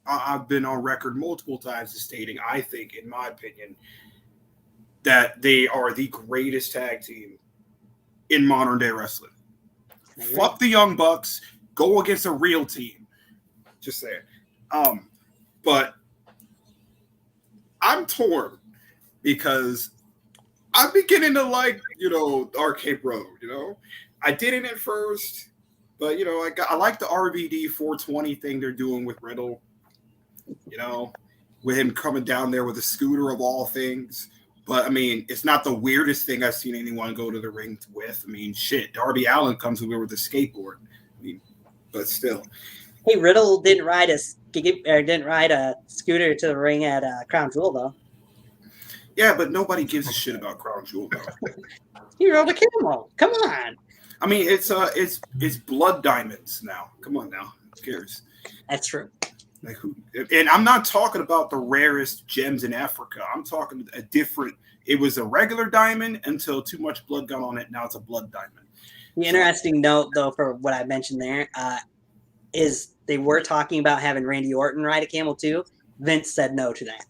I've been on record multiple times as stating, I think, in my opinion, that they are the greatest tag team in modern day wrestling. Fuck the Young Bucks. Go against a real team. Just saying. But I'm torn because I'm beginning to like, Arcade Road, I didn't at first, but, I like the RVD 420 thing they're doing with Riddle, with him coming down there with a scooter of all things. But, I mean, it's not the weirdest thing I've seen anyone go to the ring with. I mean, shit, Darby Allin comes over with a skateboard. I mean, but still.
Hey, Riddle didn't ride a scooter to the ring at Crown Jewel, though.
Yeah, but nobody gives a shit about Crown Jewel, though.
He rode a camel. Come on.
I mean, it's blood diamonds now. Come on now. Who cares?
That's true.
Like who? And I'm not talking about the rarest gems in Africa. I'm talking a different. It was a regular diamond until too much blood got on it. Now it's a blood diamond.
The interesting note, though, for what I mentioned there, is they were talking about having Randy Orton ride a camel too. Vince said no to that.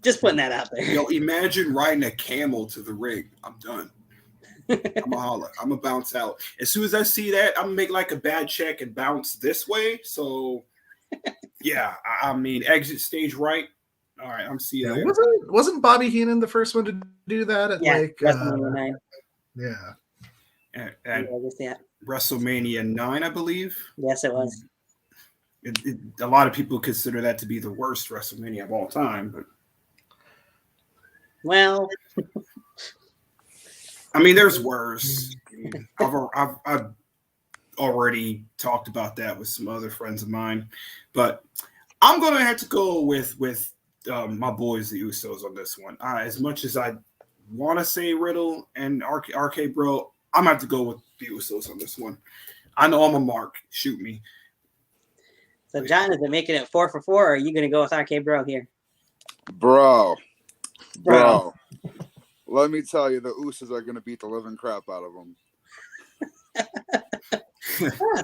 Just putting that out there.
Yo, imagine riding a camel to the ring. I'm done. I'm a holler. I'm a bounce out. As soon as I see that, I'm gonna make like a bad check and bounce this way. So, yeah, I mean, exit stage right. All right, I'm seeing.
Yeah, wasn't Bobby Heenan the first one to do that at
WrestleMania 9.
Yeah.
At WrestleMania 9, I believe.
Yes, it was.
A lot of people consider that to be the worst WrestleMania of all time, but
well,
I mean, there's worse. I've already talked about that with some other friends of mine, but I'm gonna have to go with my boys, the Usos, on this one. As much as I want to say Riddle and RK Bro, I'm gonna have to go with the Usos on this one. I know I'm a mark. Shoot me.
So, John, is it making it 4 for 4, or are you going to go with RK Bro here?
Bro. Let me tell you, the Usos are going to beat the living crap out of them.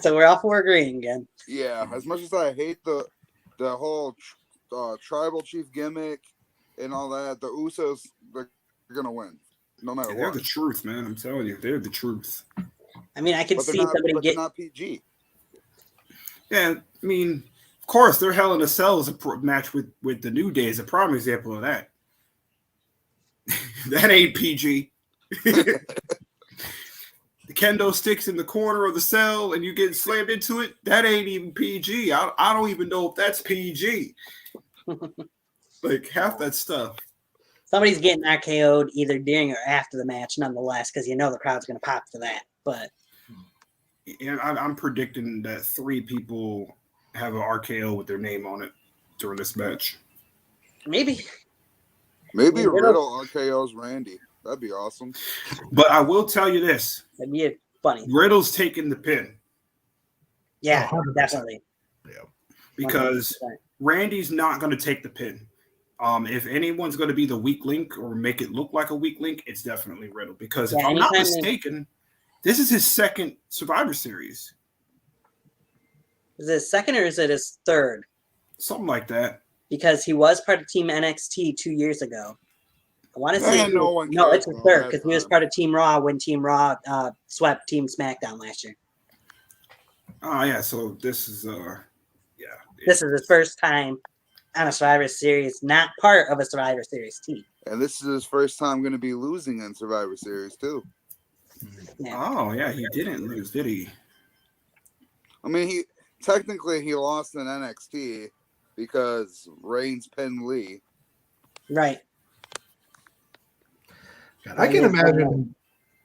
So we're all for agreeing again.
Yeah, as much as I hate the whole tribal chief gimmick and all that, the Usos, they're going to win, no matter what.
They're the truth, man. I'm telling you, they're the truth.
I mean, I could see somebody get
not PG.
Yeah, I mean, of course, their Hell in a Cell is a match with the New Day is a prime example of that. That ain't PG. The kendo sticks in the corner of the cell and you get slammed into it. That ain't even PG. I don't even know if that's PG. Like half that stuff.
Somebody's getting RKO'd either during or after the match, nonetheless, because you know the crowd's going to pop for that. But
yeah, I'm predicting that 3 people have an RKO with their name on it during this match.
maybe
Riddle RKO's Randy. That'd be awesome.
But I will tell you this.
that'd be funny.
Riddle's taking the pin.
Yeah,
100%.
definitely.
Yeah.
Because
100%.
Randy's not going to take the pin. If anyone's going to be the weak link or make it look like a weak link, it's definitely Riddle. Because if I'm not mistaken, this is his second Survivor Series.
Is it his second or is it his third?
Something like that.
Because he was part of Team NXT 2 years ago. I want to say
no,
it's his third because he was part of Team Raw when Team Raw swept Team Smackdown last year.
Oh yeah, so this is
This is his first time on a Survivor Series, not part of a Survivor Series team.
And this is his first time going to be losing in Survivor Series too.
Yeah.
Oh yeah, he didn't lose, did he?
I mean, he lost in NXT because Reigns pinned Lee.
Right.
God, I can't imagine.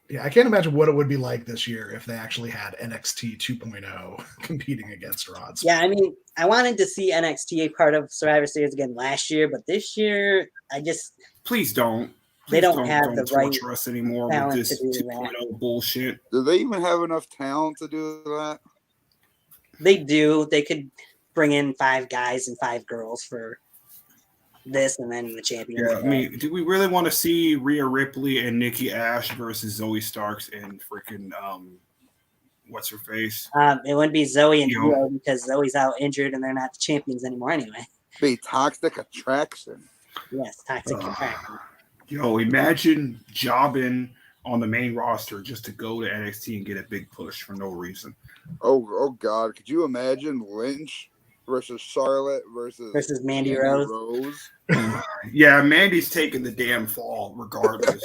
Yeah, I can't imagine what it would be like this year if they actually had NXT 2.0 competing against Raw.
Yeah, I mean, I wanted to see NXT a part of Survivor Series again last year, but this year,
Please don't.
They don't have the right
torture us anymore
talent
with this
to do
2.0 bullshit.
Do they even have enough talent to do that?
They do. They could bring in 5 guys and 5 girls for this and then the champion.
Yeah, I mean, do we really want to see Rhea Ripley and Nikki Ash versus Zoe Starks and freaking what's her face?
It wouldn't be Zoe and Io because Zoe's out injured and they're not the champions anymore anyway.
Be Toxic Attraction.
Yes, Toxic Attraction.
Yo, imagine jobbing on the main roster just to go to NXT and get a big push for no reason.
Oh God, could you imagine Lynch versus Charlotte versus
Mandy Rose?
Yeah, Mandy's taking the damn fall regardless.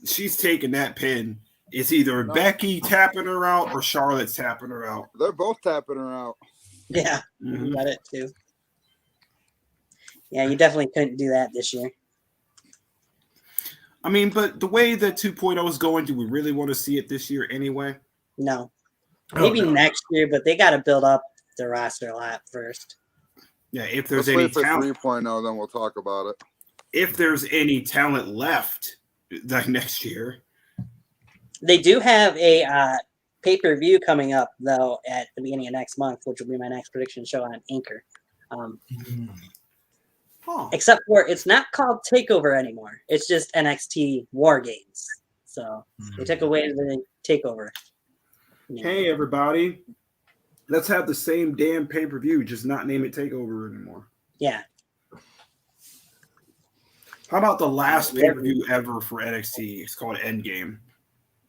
She's taking that pin. It's either Becky tapping her out or Charlotte's tapping her out.
They're both tapping her out.
Yeah, you got it too. Yeah, you definitely couldn't do that this year.
I mean, but the way that 2.0 is going, do we really want to see it this year anyway?
No. Maybe next year, but they got to build up the roster a lot first.
Yeah, if there's
Let's
any
wait for
talent.
3.0, then we'll talk about it.
If there's any talent left like next year.
They do have a pay-per-view coming up, though, at the beginning of next month, which will be my next prediction show on Anchor. Except for it's not called TakeOver anymore. It's just NXT War Games. So they took away the TakeOver.
Hey, everybody. Let's have the same damn pay-per-view, just not name it TakeOver anymore.
Yeah.
How about the last pay-per-view ever for NXT? It's called Endgame.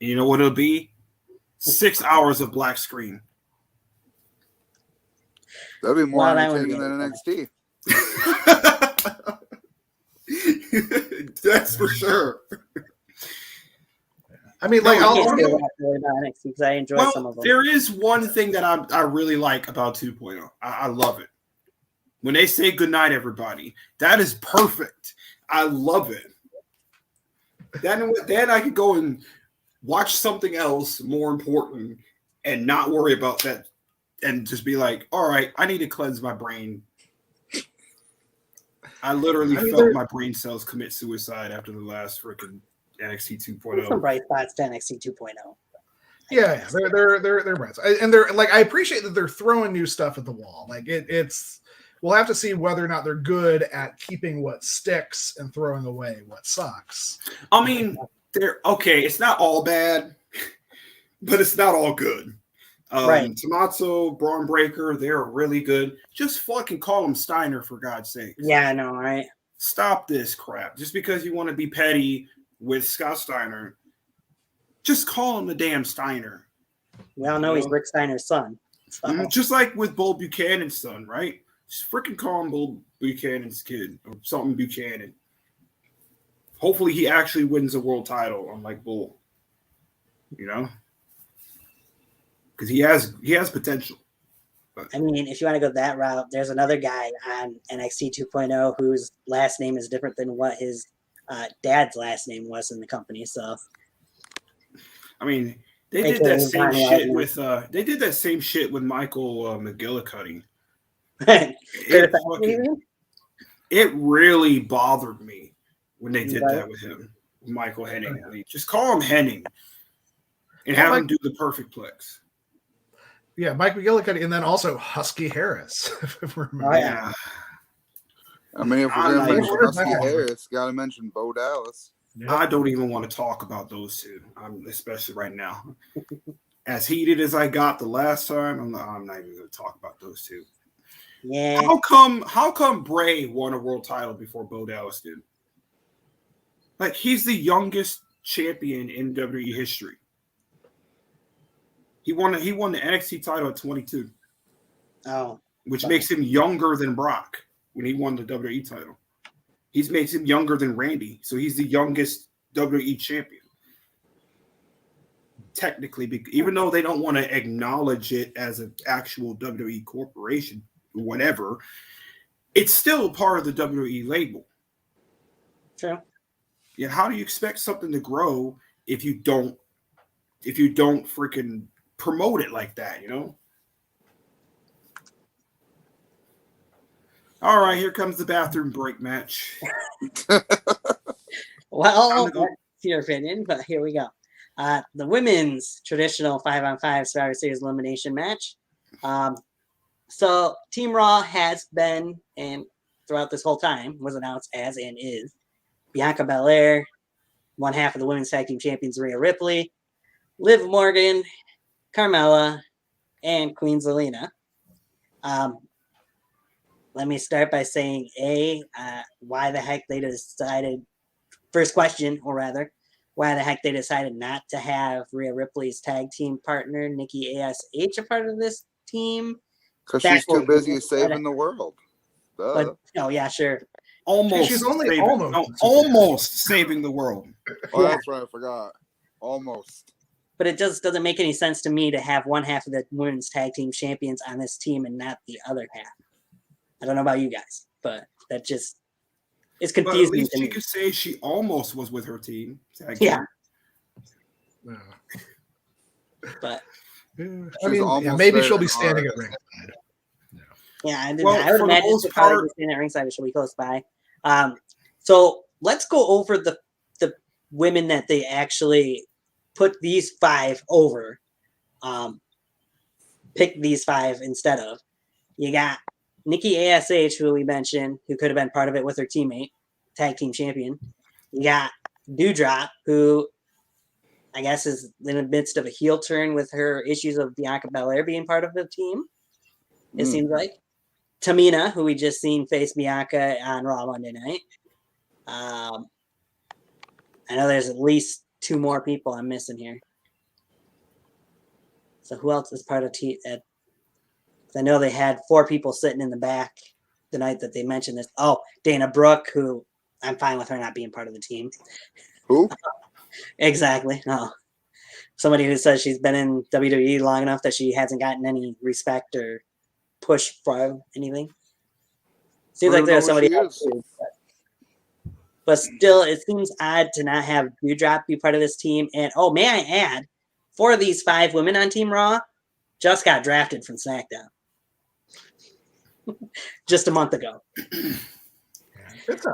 And you know what it'll be? 6 hours of black screen.
That'd be more
Well, that would
entertaining
be
than NXT.
That's for sure.
I mean,
No,
like,
I
I'll,
can't say that really about NXT because I enjoy some of them.
There is one thing that I really like about 2.0. I love it. When they say goodnight, everybody, that is perfect. I love it. Then I could go and watch something else more important and not worry about that and just be like, all right, I need to cleanse my brain. I literally felt my brain cells commit suicide after the last freaking NXT 2.0.
Some bright spots to NXT 2.0.
yeah, they're bright, and they're like, I appreciate that they're throwing new stuff at the wall. Like it's, we'll have to see whether or not they're good at keeping what sticks and throwing away what sucks.
I mean, they're okay. It's not all bad, but it's not all good.
Right.
Tommaso, Braun Breaker, they're really good. Just fucking call them Steiner, for God's sake.
Yeah, I know, right?
Stop this crap. Just because you want to be petty with Scott Steiner, just call him the damn Steiner.
We all know he's Rick Steiner's son. So.
Just like with Bull Buchanan's son, right? Just freaking call him Bull Buchanan's kid or something Buchanan. Hopefully he actually wins a world title, unlike Bull. You know? Because he has potential. But,
I mean, if you want to go that route, there's another guy on NXT 2.0 whose last name is different than what his dad's last name was in the company. So,
I mean, they did that same shit with they did that same shit with Michael McGillicuddy. It really bothered me when they did that with him, with Michael Henning. I mean, just call him Henning and have him do the perfect plex.
Yeah, Mike McGillicuddy, and then also Husky Harris. If we remember.
Oh, yeah.
I mean, if we're going to mention Husky Harris, got to mention Bo Dallas.
Yeah. I don't even want to talk about those two, especially right now. As heated as I got the last time, I'm not even going to talk about those two.
Yeah.
How come Bray won a world title before Bo Dallas did? Like, he's the youngest champion in WWE history. He won the NXT title at 22.
Oh.
Which makes him younger than Brock when he won the WWE title. He makes him younger than Randy. So he's the youngest WWE champion. Technically, even though they don't want to acknowledge it as an actual WWE corporation or whatever, it's still part of the WWE label.
True.
Yeah, how do you expect something to grow if you don't freaking promote it like that, you know? All right, here comes the bathroom break match.
Well, that's your opinion, but here we go. The women's traditional 5-on-5 Survivor Series elimination match. So Team Raw has been, and throughout this whole time, was announced as and is Bianca Belair, one half of the women's tag team champions Rhea Ripley, Liv Morgan, Carmella, and Queen Zelina. Let me start by saying, why the heck they decided, first question, or rather, why the heck they decided not to have Rhea Ripley's tag team partner, Nikki ASH, a part of this team.
Because she's too busy saving the world.
But, oh, yeah, sure.
She's only
almost saving the world.
Oh, that's right. I forgot. Almost.
But it just doesn't make any sense to me to have one half of the women's tag team champions on this team and not the other half. I don't know about you guys, but that just is confusing.
But at least she could say she almost was with her team.
Yeah.
But
I mean,
maybe she'll be standing at ringside.
Yeah, I would imagine she'll probably be standing at ringside, but she'll be close by. So let's go over the women that they actually put these 5 over. Pick these 5 instead of. You got Nikki ASH, who we mentioned, who could have been part of it with her teammate, tag team champion. You got Doudrop, who I guess is in the midst of a heel turn with her issues of Bianca Belair being part of the team. it seems like. Tamina, who we just seen face Bianca on Raw Monday night. I know there's at least 2 more people I'm missing here. So who else is part of I know they had 4 people sitting in the back the night that they mentioned this. Oh, Dana Brooke, who I'm fine with her not being part of the team.
Who?
Exactly. No. Somebody who says she's been in WWE long enough that she hasn't gotten any respect or push for anything. Seems like there's somebody else too, but still, it seems odd to not have Dewdrop be part of this team. And oh, may I add, 4 of these 5 women on Team Raw just got drafted from SmackDown just a month ago.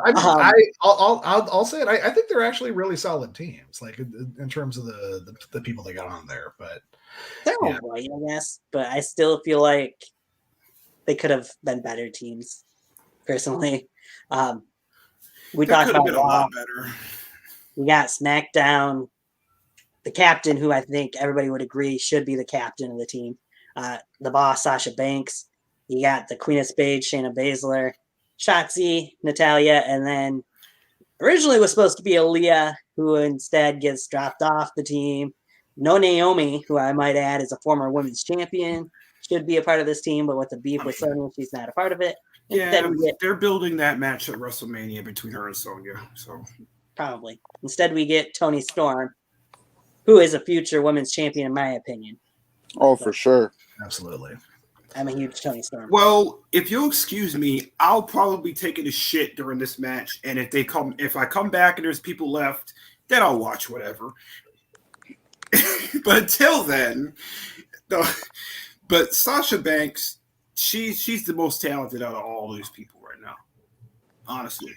I'll say it. I think they're actually really solid teams, like in terms of the people they got on there. But
they're all right, I guess. But I still feel like they could have been better teams. Personally, we talked about
been a lot better.
We got SmackDown, the captain, who I think everybody would agree should be the captain of the team. The boss, Sasha Banks. You got the Queen of Spades, Shayna Baszler, Shotzi, Natalya, and then originally was supposed to be Aaliyah, who instead gets dropped off the team. No Naomi, who I might add is a former women's champion, should be a part of this team, but with the beef with Sonya, she's not a part of it.
They're building that match at WrestleMania between her and Sonya. So
probably. Instead, we get Toni Storm, who is a future women's champion, in my opinion.
Oh, for sure.
Absolutely.
I'm a huge Toni Storm.
Well, if you'll excuse me, I'll probably be taking a shit during this match. And if I come back and there's people left, then I'll watch whatever. But until then, but Sasha Banks, she's the most talented out of all those people right now. Honestly.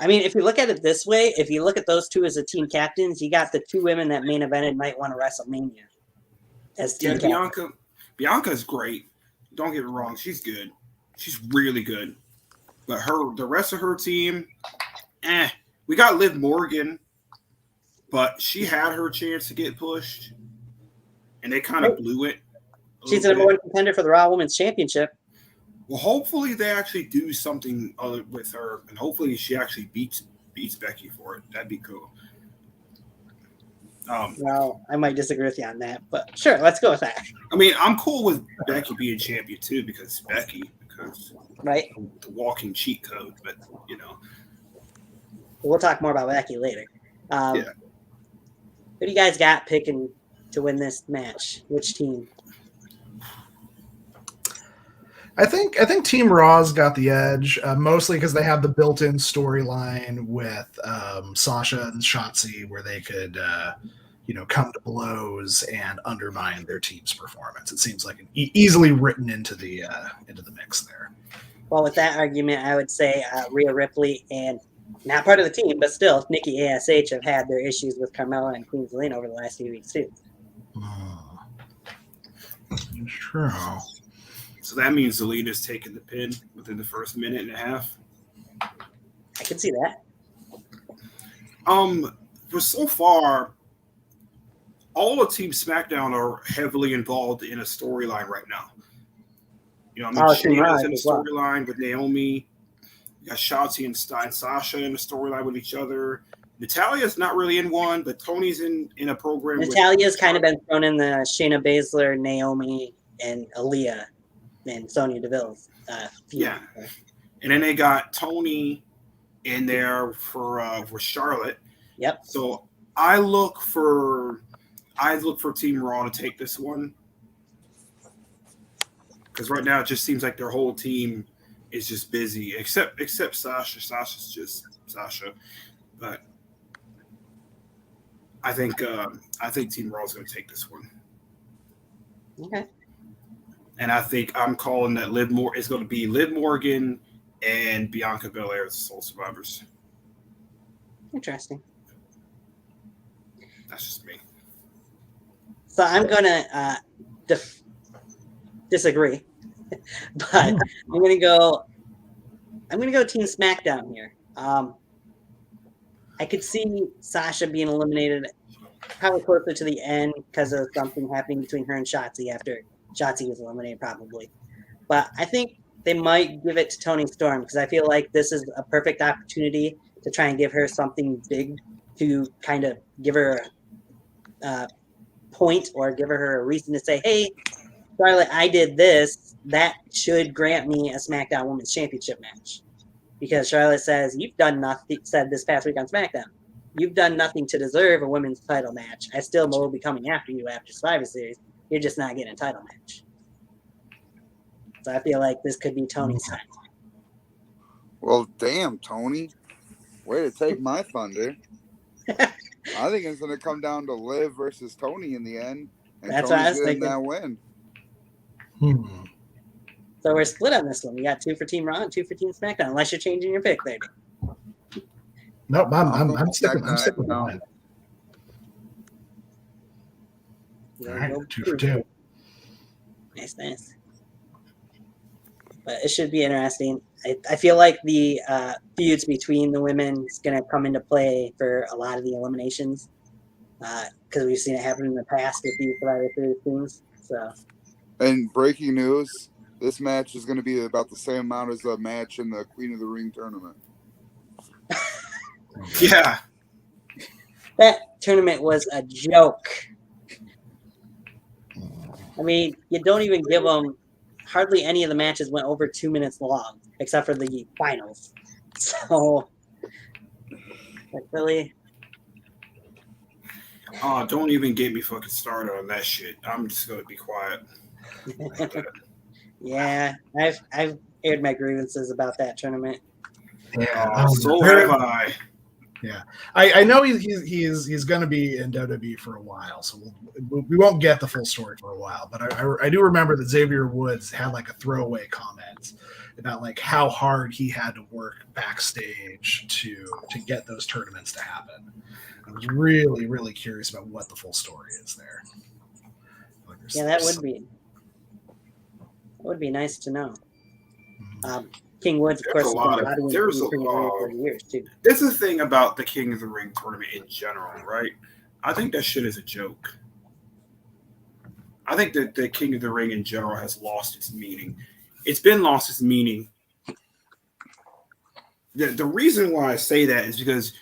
I mean, if you look at it this way, if you look at those 2 as the team captains, you got the 2 women that main evented might want to WrestleMania as team captains.
Bianca's great. Don't get me wrong. She's good. She's really good. But the rest of her team, we got Liv Morgan, but she had her chance to get pushed, and they kind of blew it.
She's the number 1 contender for the Raw Women's Championship.
Well, hopefully they actually do something other with her, and hopefully she actually beats Becky for it. That'd be cool.
Well, I might disagree with you on that, but sure, let's go with that.
I mean, I'm cool with Becky being champion too because
right,
the walking cheat code. But
we'll talk more about Becky later. Who do you guys got picking to win this match? Which team?
I think Team Raw's got the edge, mostly because they have the built-in storyline with Sasha and Shotzi, where they could, come to blows and undermine their team's performance. It seems like easily written into the mix there.
Well, with that argument, I would say Rhea Ripley and not part of the team, but still, Nikki ASH have had their issues with Carmella and Queen Zelina over the last few weeks too.
True.
So that means Zelina's taking the pin within the first minute and a half.
I can see that.
For so far, all of Team SmackDown are heavily involved in a storyline right now. Shayna's in a storyline with Naomi. You got Shotzi and Sasha in a storyline with each other. Natalya's not really in one, but Tony's in a program.
Natalya's kind of been thrown in the Shayna Baszler, Naomi, and Aaliyah and Sonya Deville's feud.
Yeah. And then they got Tony in there for Charlotte.
Yep.
So I look for Team Raw to take this one. Because right now it just seems like their whole team is just busy, except Sasha. Sasha's just Sasha. But I think Team Raw is going to take this one.
Okay.
And I think I'm calling that it's going to be Liv Morgan and Bianca Belair as sole survivors.
Interesting.
That's just me.
So I'm going to disagree, but I'm going to go Team SmackDown here. I could see Sasha being eliminated probably closer to the end because of something happening between her and Shotzi after Shotzi was eliminated, probably. but I think they might give it to Toni Storm because I feel like this is a perfect opportunity to try and give her something big to kind of give her a point or give her a reason to say, hey, Charlotte, I did this. That should grant me a SmackDown Women's Championship match. Because Charlotte says, you've done nothing, said this past week on SmackDown, you've done nothing to deserve a women's title match. I still will be coming after you after Survivor Series. You're just not getting a title match. So I feel like this could be Tony's time.
Well, damn, Tony. Way to take my thunder. I think it's going to come down to Liv versus Tony in the end. And
That's what I
Tony's
was
getting
thinking.
that win.
So we're split on this one. We got 2 for Team Raw and 2 for Team SmackDown, unless you're changing your pick, baby.
Nope, I'm sticking with mine. All right, 2 for 2.
Nice. But it should be interesting. I feel like the feuds between the women is going to come into play for a lot of the eliminations because we've seen it happen in the past with these Survivor Series teams. So.
And breaking news, this match is going to be about the same amount as the match in the Queen of the Ring tournament.
Yeah.
That tournament was a joke. I mean, you don't even give them – hardly any of the matches went over 2 minutes long, except for the finals. So, like, really?
Oh, don't even get me fucking started on that shit. I'm just going to be quiet.
Yeah, I've aired my grievances about that tournament.
Yeah,
so have I.
Yeah, I know he's going to be in WWE for a while, so we won't get the full story for a while. But I do remember that Xavier Woods had like a throwaway comment about like how hard he had to work backstage to get those tournaments to happen. I was really, really curious about what the full story is there. Like
yeah, that would be nice to know. King Woods, of course,
there's a lot
for years too.
This is the thing about the King of the Ring tournament in general, right? I think that shit is a joke. I think that the King of the Ring in general has lost its meaning. It's been lost its meaning. The reason why I say that is because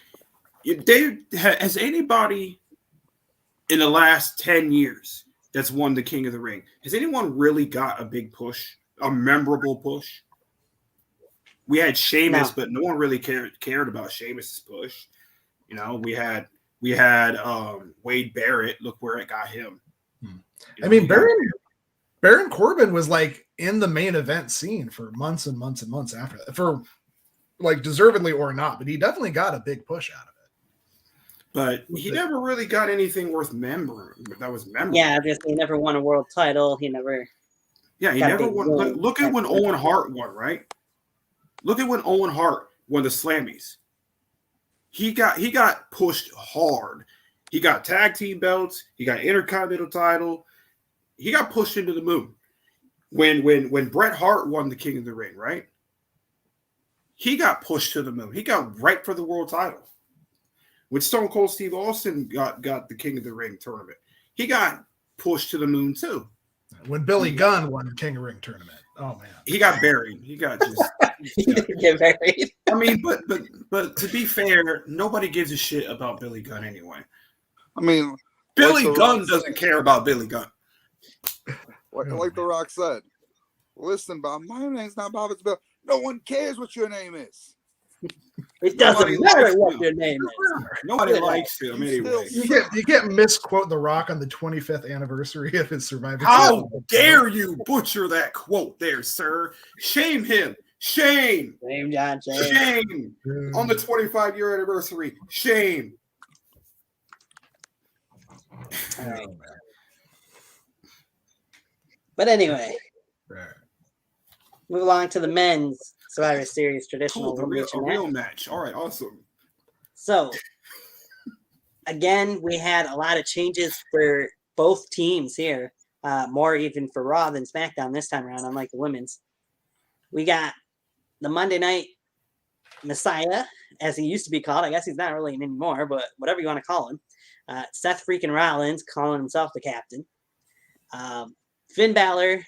has anybody in the last 10 years that's won the King of the Ring, has anyone really got a big push, a memorable push? We had Sheamus, but no one really cared about Sheamus's push. You know, we had Wade Barrett. Look where it got him.
I mean, Baron Corbin was like in the main event scene for months and months and months after that, for like deservedly or not, but he definitely got a big push out of it.
But he never really got anything worth that was memorable.
Yeah, obviously he never won a world title. He never.
Yeah, he never won. Look at when Owen Hart won, right? Look at when Owen Hart won the Slammies. He got pushed hard. He got tag team belts. He got Intercontinental title. He got pushed into the moon. When Bret Hart won the King of the Ring, right? He got pushed to the moon. He got right for the world title. When Stone Cold Steve Austin got the King of the Ring tournament, he got pushed to the moon too.
When Billy Gunn won the King of the Ring tournament, oh man,
he got buried. He got just
he didn't get buried.
I mean, but to be fair, nobody gives a shit about Billy Gunn anyway.
I mean,
Billy Gunn doesn't care about Billy Gunn.
Like The Rock said, listen, Bob, my name's not Bob, it's Bill. No one cares what your name is.
It doesn't matter what your name is.
Nobody likes him anyway.
You can't misquote The Rock on the 25th anniversary of his Survivor.
How dare you butcher that quote there, sir? Shame him. Shame.
Shame, John.
Shame. On the 25-year anniversary. Shame.
All right. But anyway, move along to the men's Survivor Series traditional
real match. All right, awesome.
So, again, we had a lot of changes for both teams here. More even for Raw than SmackDown this time around, unlike the women's. We got the Monday Night Messiah, as he used to be called. I guess he's not really anymore, but whatever you want to call him. Seth freaking Rollins calling himself the captain. Finn Balor,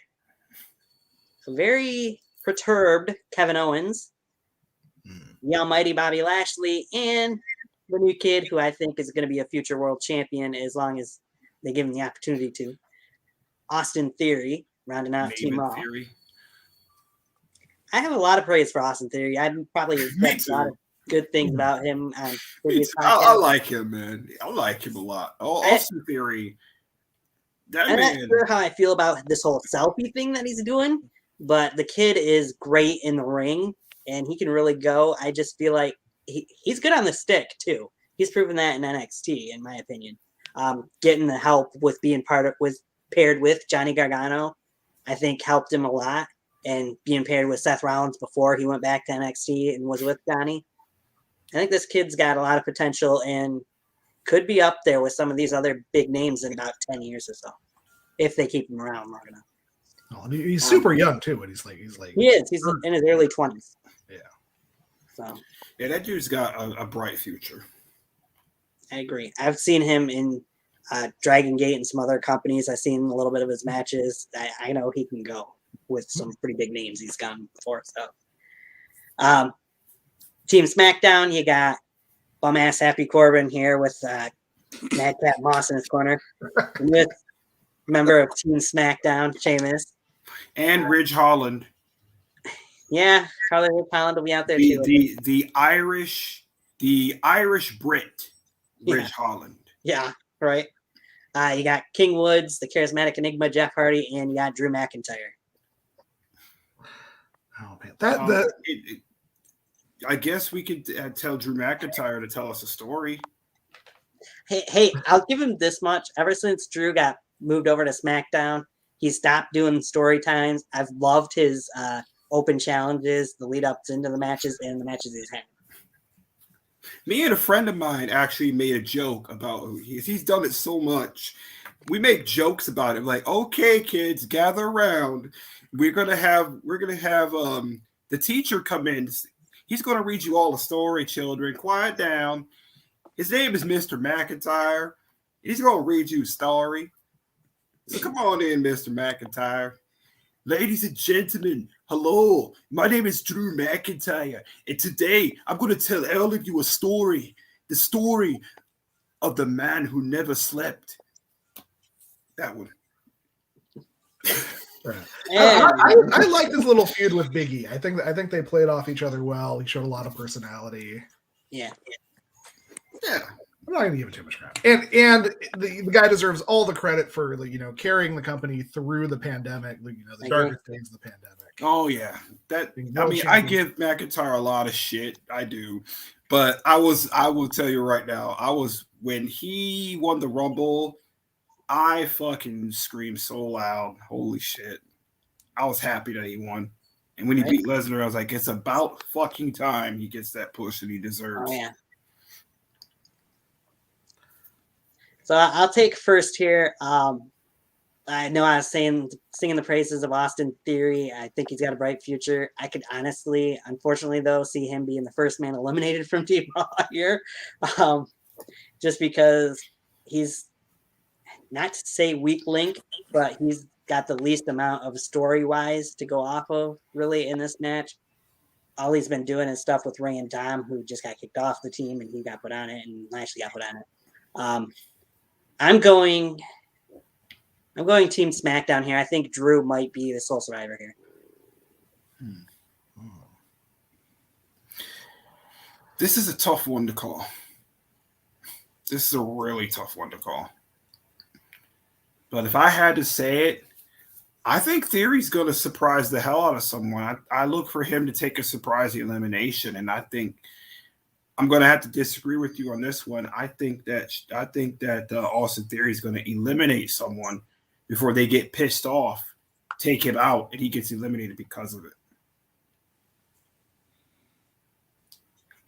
very perturbed Kevin Owens, the almighty Bobby Lashley, and the new kid who I think is going to be a future world champion as long as they give him the opportunity to. Austin Theory, rounding out Team Raw.
Theory.
I have a lot of praise for Austin Theory. I've probably said a lot of good things about him on previous podcasts.
I like him, man. I like him a lot. Austin Theory.
I'm not sure how I feel about this whole selfie thing that he's doing, but the kid is great in the ring, and he can really go. I just feel like he's good on the stick, too. He's proven that in NXT, in my opinion. Getting the help with being paired with Johnny Gargano, I think helped him a lot. And being paired with Seth Rollins before he went back to NXT and was with Johnny. I think this kid's got a lot of potential and could be up there with some of these other big names in about 10 years or so, if they keep him around long enough.
Oh, and he's super young too, and he's like
he is. He's in his early 20s.
Yeah.
So
yeah, that dude's got a bright future.
I agree. I've seen him in Dragon Gate and some other companies. I've seen a little bit of his matches. I know he can go with some pretty big names he's gone before. So, Team SmackDown, you got bum ass Happy Corbin here with Madcap Moss in his corner, with member of Team SmackDown, Sheamus,
and Ridge Holland.
Yeah, probably Ridge Holland will be out there too.
The Irish Brit, Ridge Holland.
Yeah, right. You got King Woods, the charismatic enigma, Jeff Hardy, and you got Drew McIntyre.
Oh man,
I guess we could tell Drew McIntyre to tell us a story.
Hey, I'll give him this much. Ever since Drew got moved over to SmackDown, he stopped doing story times. I've loved his open challenges, the lead ups into the matches, and the matches he's had.
Me and a friend of mine actually made a joke about he's done it so much. We make jokes about it, like, okay, kids, gather around. We're gonna have the teacher come in. He's gonna read you all the story, children. Quiet down. His name is Mr. McIntyre. He's gonna read you a story. So come on in, Mr. McIntyre. Ladies and gentlemen, hello. My name is Drew McIntyre, and today I'm going to tell all of you a story. The story of the man who never slept. That one.
I like this little feud with Big E. I think they played off each other well. He showed a lot of personality.
Yeah.
I'm not going to give him too much crap. And the guy deserves all the credit for carrying the company through the pandemic. The darkest days of the pandemic.
Oh yeah, I give McIntyre a lot of shit. I do, but I will tell you right now. When he won the Rumble, I fucking screamed so loud. Holy shit! I was happy that he won. And when he beat Lesnar, I was like, it's about fucking time he gets that push that he deserves.
Oh, yeah. So I'll take first here. I know I was singing the praises of Austin Theory. I think he's got a bright future. I could honestly, unfortunately though, see him being the first man eliminated from Team Raw here, just because he's, not to say weak link, but he's got the least amount of story-wise to go off of really in this match. All he's been doing is stuff with Ray and Dom, who just got kicked off the team, and he got put on it, and Lashley got put on it. I'm going Team SmackDown here. I think Drew might be the sole survivor here.
This is a tough one to call. This is a really tough one to call. But if I had to say it, I think Theory's going to surprise the hell out of someone. I look for him to take a surprise elimination, and I think I'm going to have to disagree with you on this one. I think that Austin Theory is going to eliminate someone before they get pissed off, take him out, and he gets eliminated because of it.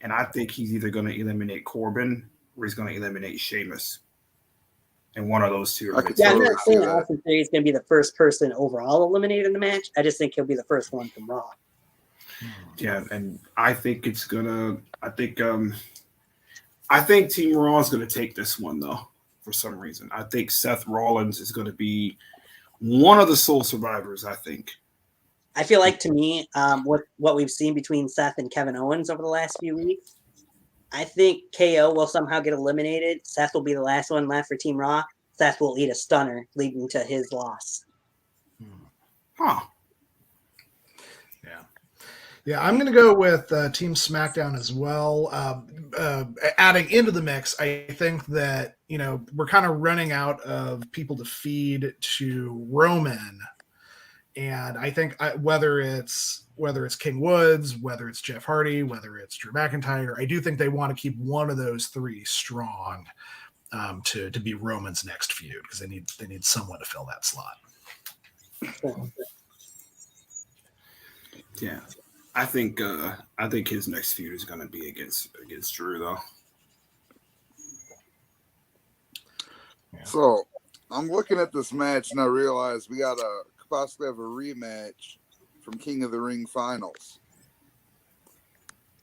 And I think he's either going to eliminate Corbin or he's going to eliminate Sheamus. And one of those two.
I'm not saying Austin Theory is going to be the first person overall eliminated in the match. I just think he'll be the first one from Raw.
Yeah, and I think it's gonna. I think Team Raw is gonna take this one though. For some reason, I think Seth Rollins is gonna be one of the sole survivors. I think.
I feel like to me, what we've seen between Seth and Kevin Owens over the last few weeks, I think KO will somehow get eliminated. Seth will be the last one left for Team Raw. Seth will eat a stunner, leading to his loss.
Huh.
Yeah, I'm going to go with Team SmackDown as well. Adding into the mix, I think that, we're kind of running out of people to feed to Roman. And I think whether it's King Woods, whether it's Jeff Hardy, whether it's Drew McIntyre, I do think they want to keep one of those three strong to be Roman's next feud, because they need someone to fill that slot.
Yeah. I think his next feud is going to be against Drew, though.
Yeah.
So I'm looking at this match and I realize we got to possibly have a rematch from King of the Ring finals.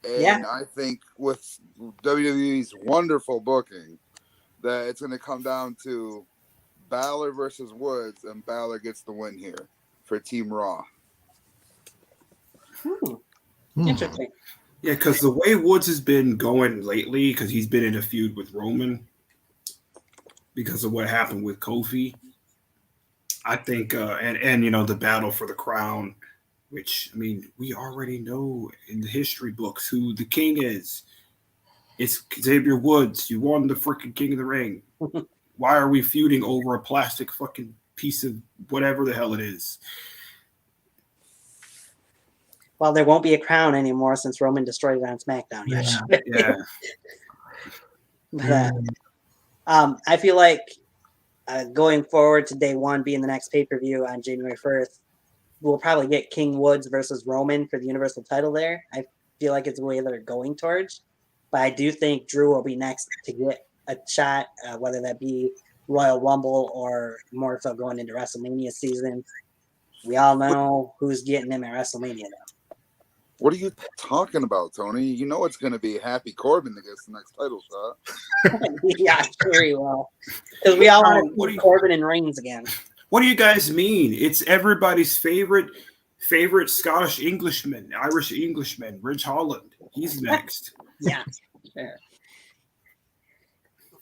And I think with WWE's wonderful booking that it's going to come down to Balor versus Woods, and Balor gets the win here for Team Raw.
Interesting.
Yeah, because the way Woods has been going lately, because he's been in a feud with Roman because of what happened with Kofi, I think, and the battle for the crown, which, I mean, we already know in the history books who the king is. It's Xavier Woods. You won the freaking King of the Ring. Why are we feuding over a plastic fucking piece of whatever the hell it is?
Well, there won't be a crown anymore since Roman destroyed it on SmackDown yesterday.
Yeah.
But, I feel like going forward to day one, being the next pay-per-view on January 1st, we'll probably get King Woods versus Roman for the Universal title there. I feel like it's the way they're going towards. But I do think Drew will be next to get a shot, whether that be Royal Rumble or more so going into WrestleMania season. We all know who's getting him at WrestleMania now.
What are you talking about, Tony? You know it's going to be Happy Corbin that gets the next title shot.
Yeah, very well. Because we all want to see Corbin and Reigns again.
What do you guys mean? It's everybody's favorite Scottish Englishman, Irish Englishman, Ridge Holland. He's next.
Yeah, sure.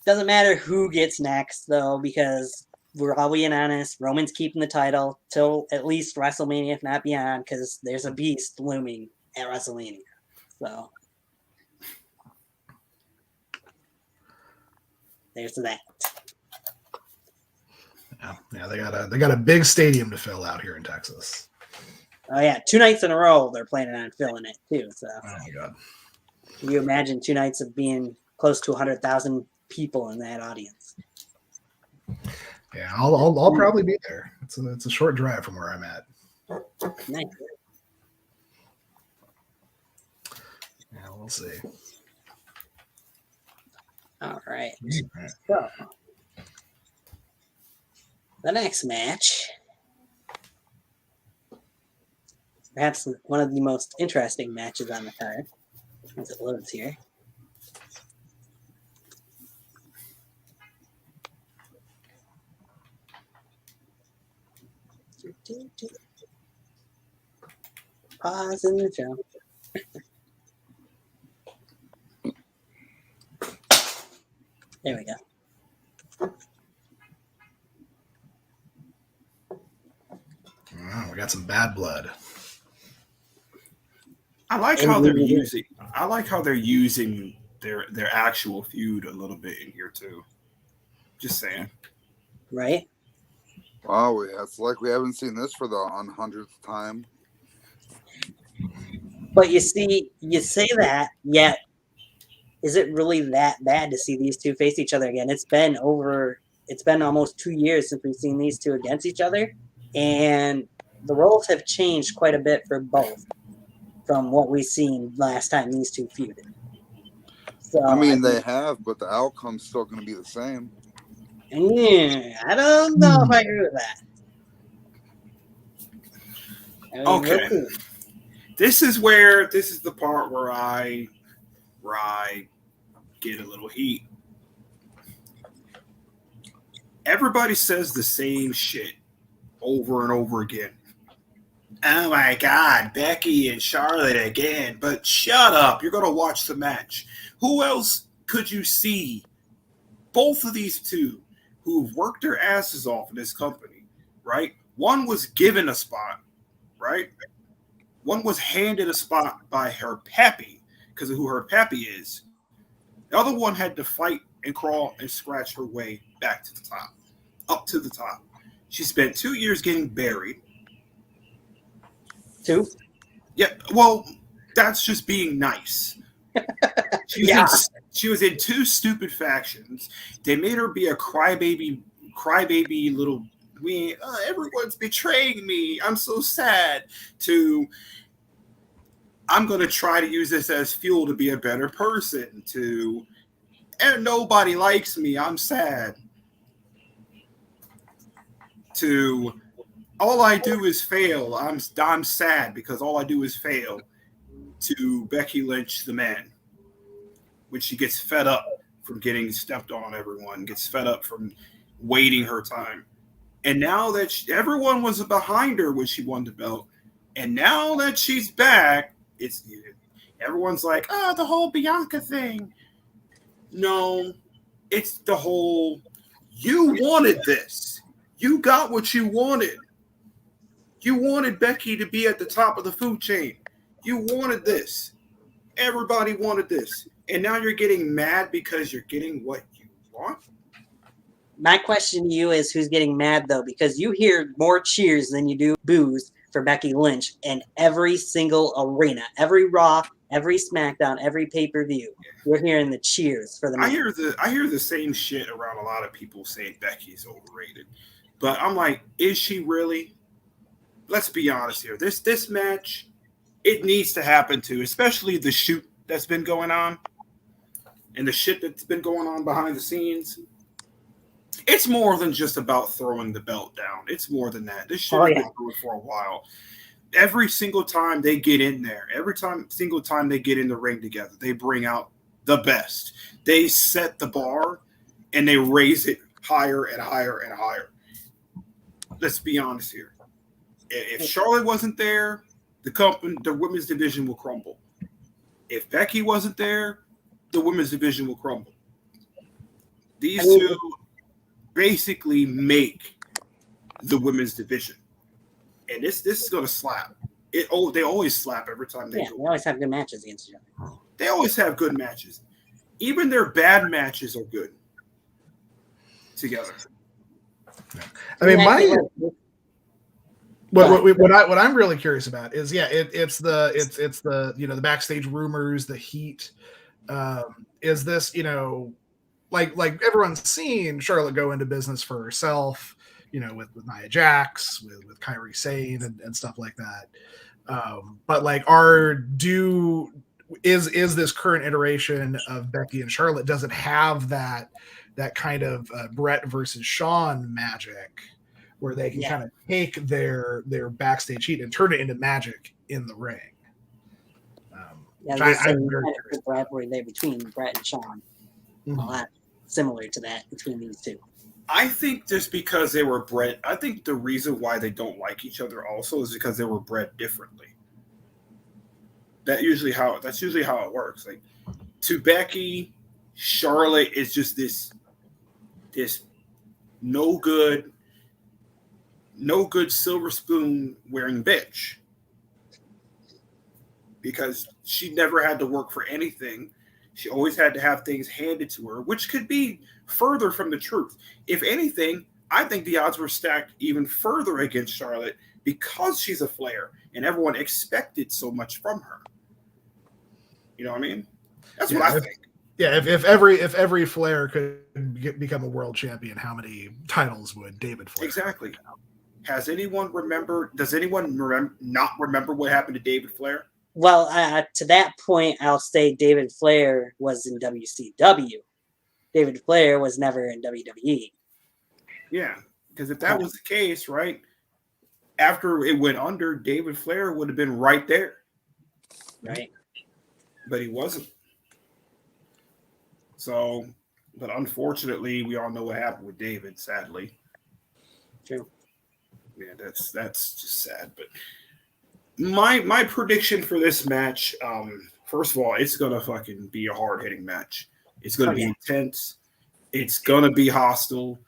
Doesn't matter who gets next, though, because we're all being honest. Roman's keeping the title till at least WrestleMania, if not beyond, because there's a beast looming at WrestleMania. So there's that.
Yeah, they got a big stadium to fill out here in Texas.
Oh yeah, 2 nights in a row they're planning on filling it too. So
oh my god,
can you imagine 2 nights of being close to 100,000 people in that audience?
Yeah, I'll probably be there. It's a short drive from where I'm at.
Nice.
Yeah, we'll see.
All right. So the next match, perhaps one of the most interesting matches on the card, as it loads here. Pause in the jump. There we go.
Oh, we got some bad blood.
I like how they're using their actual feud a little bit in here too. Just saying.
Right?
Wow, it's like we haven't seen this for the 100th time.
But you see, you say that, yet is it really that bad to see these two face each other again? It's been almost 2 years since we've seen these two against each other, and the roles have changed quite a bit for both from what we've seen last time these two feuded. So
I mean, they have, but the outcome's still going to be the same.
Yeah, I don't know if I agree with that. I mean,
Okay.
we'll see.
This is the part where I get a little heat. Everybody says the same shit over and over again. Oh my God, Becky and Charlotte again. But shut up. You're going to watch the match. Who else could you see? Both of these two who've worked their asses off in this company, right? One was given a spot, right? One was handed a spot by her pappy because of who her pappy is. The other one had to fight and crawl and scratch her way back to the top, up to the top. She spent 2 years getting buried.
2?
Yeah, well, that's just being nice. She was in 2 stupid factions. They made her be a crybaby little. Everyone's betraying me. I'm so sad. To I'm going to try to use this as fuel to be a better person. To and nobody likes me. I'm sad. To all I do is fail. I'm sad because all I do is fail. To Becky Lynch, the man, when she gets fed up from getting stepped on, everyone gets fed up from waiting her time. And now that everyone was behind her when she won the belt, and now that she's back, everyone's like, oh, the whole Bianca thing. No, it's the whole, you wanted this. You got what you wanted. You wanted Becky to be at the top of the food chain. You wanted this. Everybody wanted this. And now you're getting mad because you're getting what you want?
My question to you is, who's getting mad, though? Because you hear more cheers than you do boos for Becky Lynch in every single arena. Every Raw, every SmackDown, every pay-per-view. You're hearing the cheers for the man.
I hear the same shit around a lot of people saying Becky's overrated. But I'm like, is she really? Let's be honest here. This match, it needs to happen too, especially the shoot that's been going on and the shit that's been going on behind the scenes. It's more than just about throwing the belt down. It's more than that. This shit has been going for a while. Every single time they get in there, single time they get in the ring together, they bring out the best. They set the bar and they raise it higher and higher and higher. Let's be honest here. If Charlotte wasn't there, the women's division will crumble. If Becky wasn't there, the women's division will crumble. These two basically make the women's division, and this is going to slap. They always slap every time they go.
They always have good matches against each other.
They always have good matches. Even their bad matches are good together.
I mean, what I'm really curious about is it's the the backstage rumors, the heat. Is this like everyone's seen Charlotte go into business for herself, with Nia Jax, with Kairi Sane and stuff like that. But like, is this current iteration of Becky and Charlotte, does it have that kind of Brett versus Shawn magic, where they can kind of take their backstage heat and turn it into magic in the ring?
There's a rivalry there between Brett and Shawn.
Mm-hmm.
A lot similar to that between these two.
I think just because they were bred, I think the reason why they don't like each other also is because they were bred differently. That's usually how it works. Like, to Becky, Charlotte is just this no good silver spoon wearing bitch, because she never had to work for anything. She always had to have things handed to her, which could be further from the truth. If anything, I think the odds were stacked even further against Charlotte because she's a Flair and everyone expected so much from her. You know what I mean? That's what I think.
Yeah, if every Flair could become a world champion, how many titles would David Flair?
Exactly. Does anyone not remember what happened to David Flair?
Well, to that point, I'll say David Flair was in WCW. David Flair was never in WWE.
Yeah, because if that was the case, right, after it went under, David Flair would have been right there.
Right.
But he wasn't. So, but unfortunately, we all know what happened with David, sadly.
True.
Yeah, that's just sad. But My prediction for this match, first of all, it's gonna fucking be a hard hitting match. It's gonna be intense. It's gonna be hostile.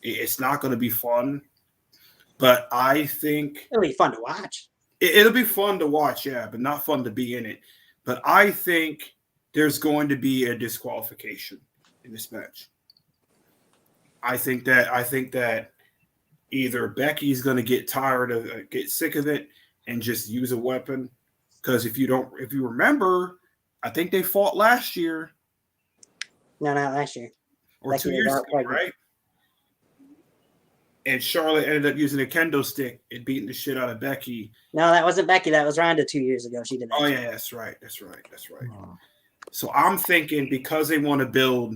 It's not gonna be fun. But I think
It'll be fun to watch.
It'll be fun to watch, yeah, but not fun to be in it. But I think there's going to be a disqualification in this match. I think that either Becky's going to get tired of get sick of it and just use a weapon. Because if you remember, I think they fought last year.
No, not last year.
Or
Becky
2 years
was
ago, right? And Charlotte ended up using a kendo stick and beating the shit out of Becky.
No, that wasn't Becky. That was Ronda 2 years ago. She did that.
Oh, yeah, that's right. So I'm thinking because they want to build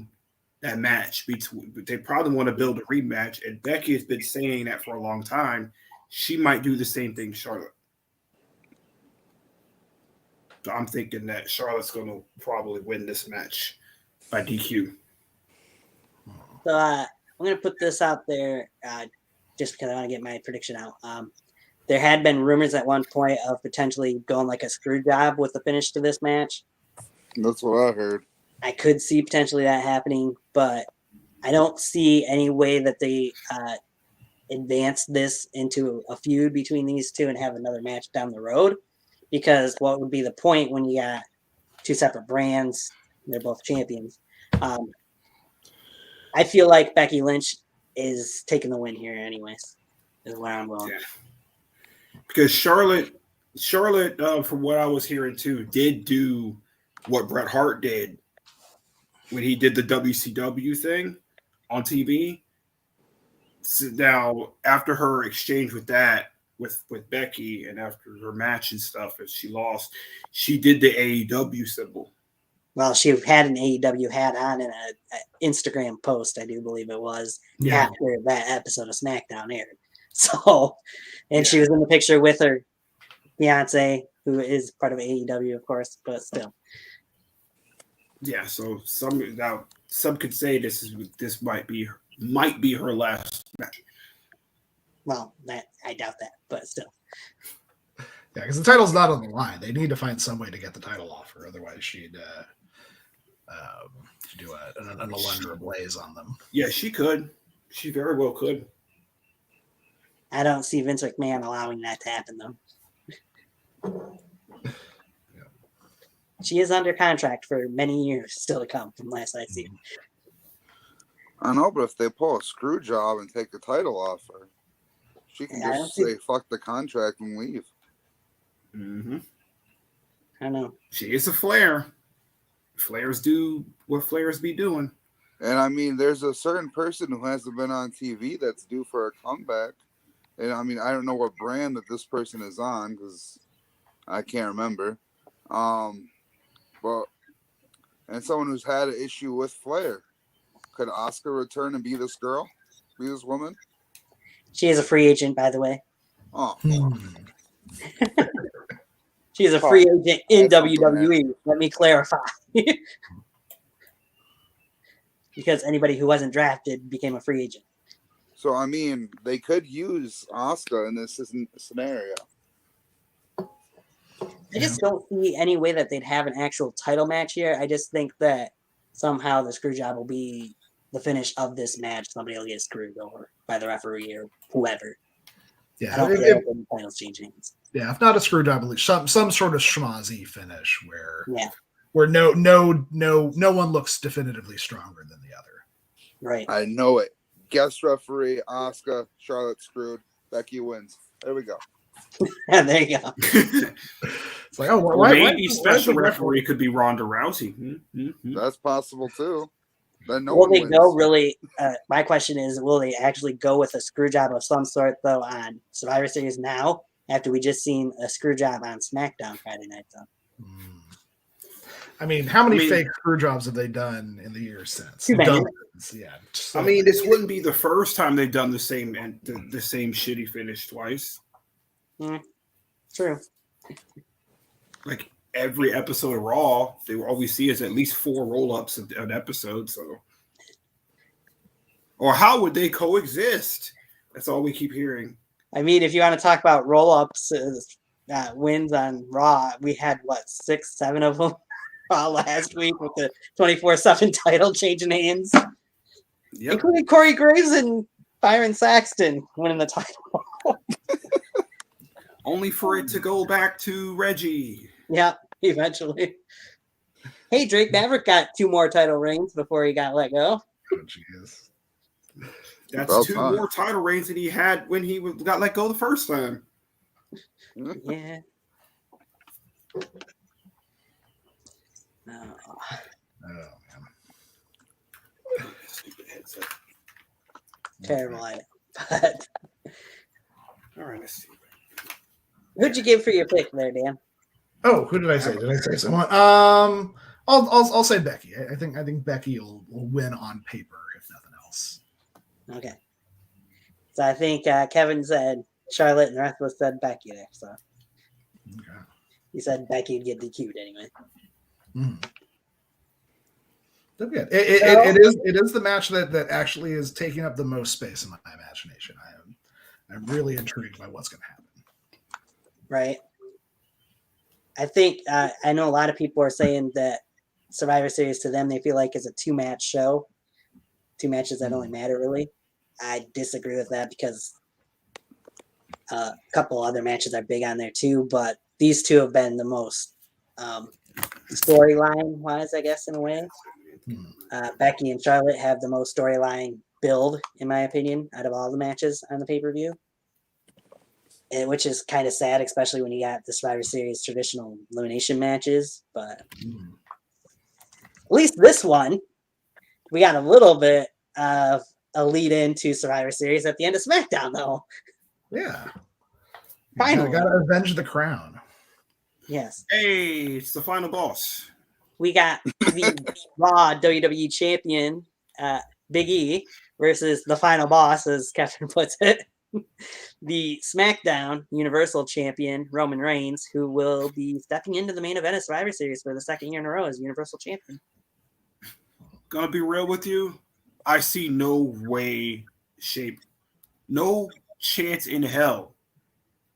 that match, they probably want to build a rematch. And Becky has been saying that for a long time. She might do the same thing to Charlotte. So I'm thinking that Charlotte's going to probably win this match by DQ.
So I'm going to put this out there just because I want to get my prediction out. There had been rumors at one point of potentially going like a screw job with the finish to this match.
That's what I heard.
I could see potentially that happening, but I don't see any way that they advance this into a feud between these two and have another match down the road. Because what would be the point when you got two separate brands? They're both champions. I feel like Becky Lynch is taking the win here anyways, is where I'm going.
Yeah. Because Charlotte, from what I was hearing too, did do what Bret Hart did when he did the WCW thing on TV. So now, after her exchange with Becky and after her match and stuff, as she lost, she did the AEW symbol.
Well, she had an AEW hat on in an Instagram post, I do believe it was, after that episode of Smackdown aired. So, and she was in the picture with her fiance, who is part of AEW, of course, but still.
Yeah, so some could say this might be her last match.
Well, I doubt that, but still.
Yeah, because the title's not on the line. They need to find some way to get the title off her. Otherwise, she'd do an Alundra Blaze on them.
Yeah, she could. She very well could.
I don't see Vince McMahon allowing that to happen, though.
Yeah.
She is under contract for many years still to come, from last I see.
I know, but if they pull a screw job and take the title off her, she can just say fuck the contract and leave.
Mm-hmm.
I don't know.
She is a Flair. Flairs do what Flairs be doing.
And I mean, there's a certain person who hasn't been on TV that's due for a comeback. And I mean, I don't know what brand that this person is on because I can't remember. And someone who's had an issue with Flair. Could Asuka return and be this girl? Be this woman?
She is a free agent, by the way.
Oh.
She is a free agent in WWE. Let me clarify. Because anybody who wasn't drafted became a free agent.
So, I mean, they could use Asuka in this scenario.
I just don't see any way that they'd have an actual title match here. I just think that somehow the screw job will be the finish of this match. Somebody will get screwed over by the referee or whoever.
Yeah,
I don't think the titles change hands.
Yeah, if not a screw job, at least some sort of schmozzy finish where no one looks definitively stronger than the other.
Right.
I know it. Guest referee, Asuka, Charlotte screwed, Becky wins. There we go.
There you go.
It's like,
maybe special referee could be Ronda Rousey. Mm-hmm.
That's possible too. Then
will they go really? My question is, will they actually go with a screw job of some sort though on Survivor Series now? After we just seen a screw job on SmackDown Friday night, though.
I mean, how many fake screw jobs have they done in the years since?
Dozens.
Yeah.
I mean, this wouldn't be the first time they've done the same shitty finish twice.
True.
Like every episode of Raw, all we see is at least 4 roll-ups an episode. So, or how would they coexist? That's all we keep hearing.
I mean, if you want to talk about roll-ups, wins on Raw. We had, 6, 7 of them last week with the 24/7 title changing hands, including Corey Graves and Byron Saxton winning the title.
Only for it to go back to Reggie.
Yeah, eventually. Hey, Drake Maverick got 2 more title reigns before he got let go.
Oh, jeez.
That's 2 more title reigns than he had when he got let go the first time.
Yeah. No.
Oh, man.
Stupid headset.
Terrible idea. But
All right, let's see.
who'd you give for your pick there, Dan?
Oh, who did I say? Did I say someone? I'll say Becky. I think Becky will win on paper if nothing else.
Okay. So I think Kevin said Charlotte and the rest of us said Becky there. So
Okay.
he said Becky would get DQ'd anyway.
Mm. It is the match that actually is taking up the most space in my imagination. I'm really intrigued by what's going to happen.
Right. I think I know a lot of people are saying that Survivor Series to them they feel like is a 2-match show, 2 matches that only matter really. I disagree with that because a couple other matches are big on there too, but these 2 have been the most storyline wise, I guess, in a way. Becky and Charlotte have the most storyline build, in my opinion, out of all the matches on the pay-per-view. Which is kind of sad, especially when you got the Survivor Series traditional elimination matches. But at least this one, we got a little bit of a lead into Survivor Series at the end of Smackdown, though.
Yeah.
Finally.
Got to avenge the crown.
Yes.
Hey, it's the final boss.
We got the Raw WWE Champion, Big E, versus the final boss, as Kevin puts it. The SmackDown Universal Champion, Roman Reigns, who will be stepping into the main event of Survivor Series for the 2nd year in a row as Universal Champion.
Gonna be real with you. I see no chance in hell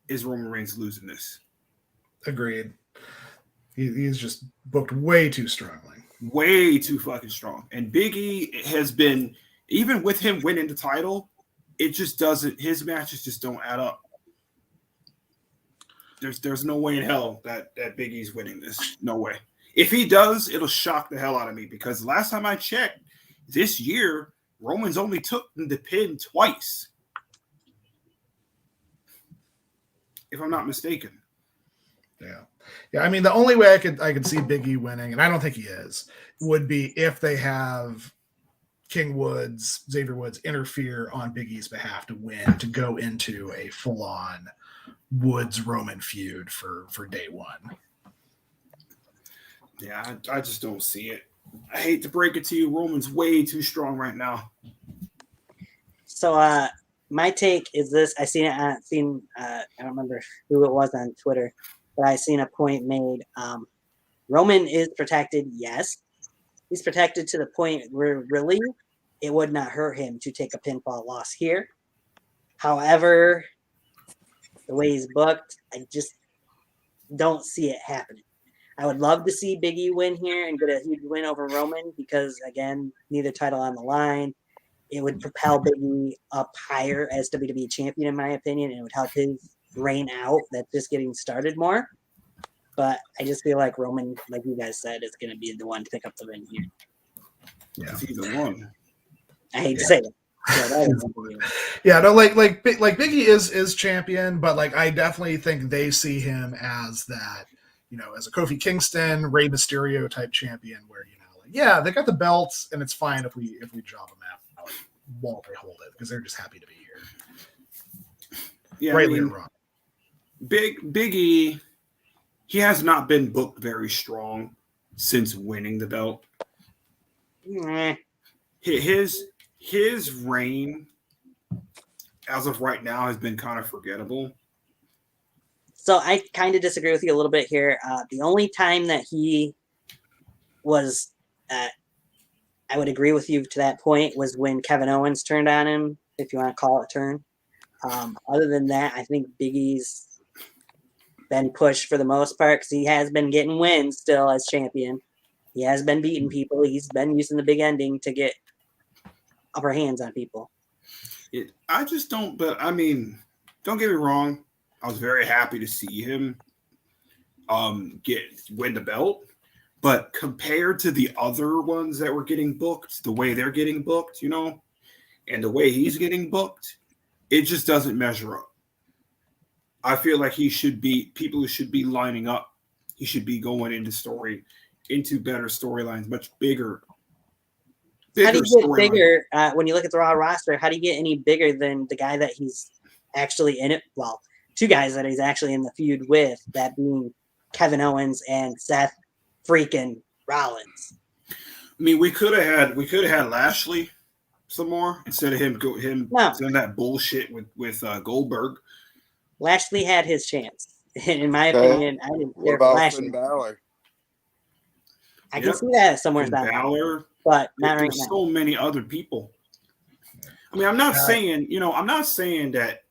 is Roman Reigns losing this.
Agreed. He's just booked way too strongly.
Way too fucking strong. And Big E has been, even with him winning the title, it just doesn't, his matches just don't add up. There's no way in hell that Big E's winning this. No way. If he does, it'll shock the hell out of me because last time I checked, this year, Roman's only took the pin twice. If I'm not mistaken.
Yeah. Yeah, I mean, the only way I could see Big E winning, and I don't think he is, would be if they have King Woods, Xavier Woods interfere on Big E's behalf to win, to go into a full-on Woods-Roman feud for day one.
Yeah, I just don't see it. I hate to break it to you, Roman's way too strong right now.
So my take is this. I don't remember who it was on Twitter, but I seen a point made. Roman is protected, yes. He's protected to the point where really it would not hurt him to take a pinfall loss here. However, the way he's booked, I just don't see it happening. I would love to see Big E win here and get a huge win over Roman because, again, neither title on the line. It would propel Big E up higher as WWE champion, in my opinion, and it would help his reign out that's just getting started more. But I just feel like Roman, like you guys said, is going to be the one to pick up the win here.
Yeah,
he's the one.
I hate to say it.
Yeah, no, like Big E is champion, but like I definitely think they see him as that, as a Kofi Kingston, Rey Mysterio type champion, where yeah, they got the belts, and it's fine if we job them out while they hold it because they're just happy to be here.
Yeah,
rightly or wrong.
Big E, he has not been booked very strong since winning the belt. His reign, as of right now, has been kind of forgettable.
So I kind of disagree with you a little bit here. The only time that he was, I would agree with you to that point, was when Kevin Owens turned on him, if you want to call it a turn. Other than that, I think Big E's been pushed for the most part because he has been getting wins still as champion. He has been beating people. He's been using the big ending to get upper hands on people.
I just don't, but I mean, don't get me wrong. I was very happy to see him win the belt. But compared to the other ones that were getting booked, the way they're getting booked, and the way he's getting booked, it just doesn't measure up. I feel like people should be lining up. He should be going into better storylines, much bigger.
How do you get bigger when you look at the Raw roster? How do you get any bigger than the guy that he's actually in it? Well, two guys that he's actually in the feud with, that being Kevin Owens and Seth freaking Rollins.
I mean, we could have had Lashley some more instead of him doing that bullshit with Goldberg.
Lashley had his chance. In my opinion, I didn't care for Lashley.
Finn Balor?
I can see that somewhere
down,
but not right now.
So many other people. I mean, I'm not saying that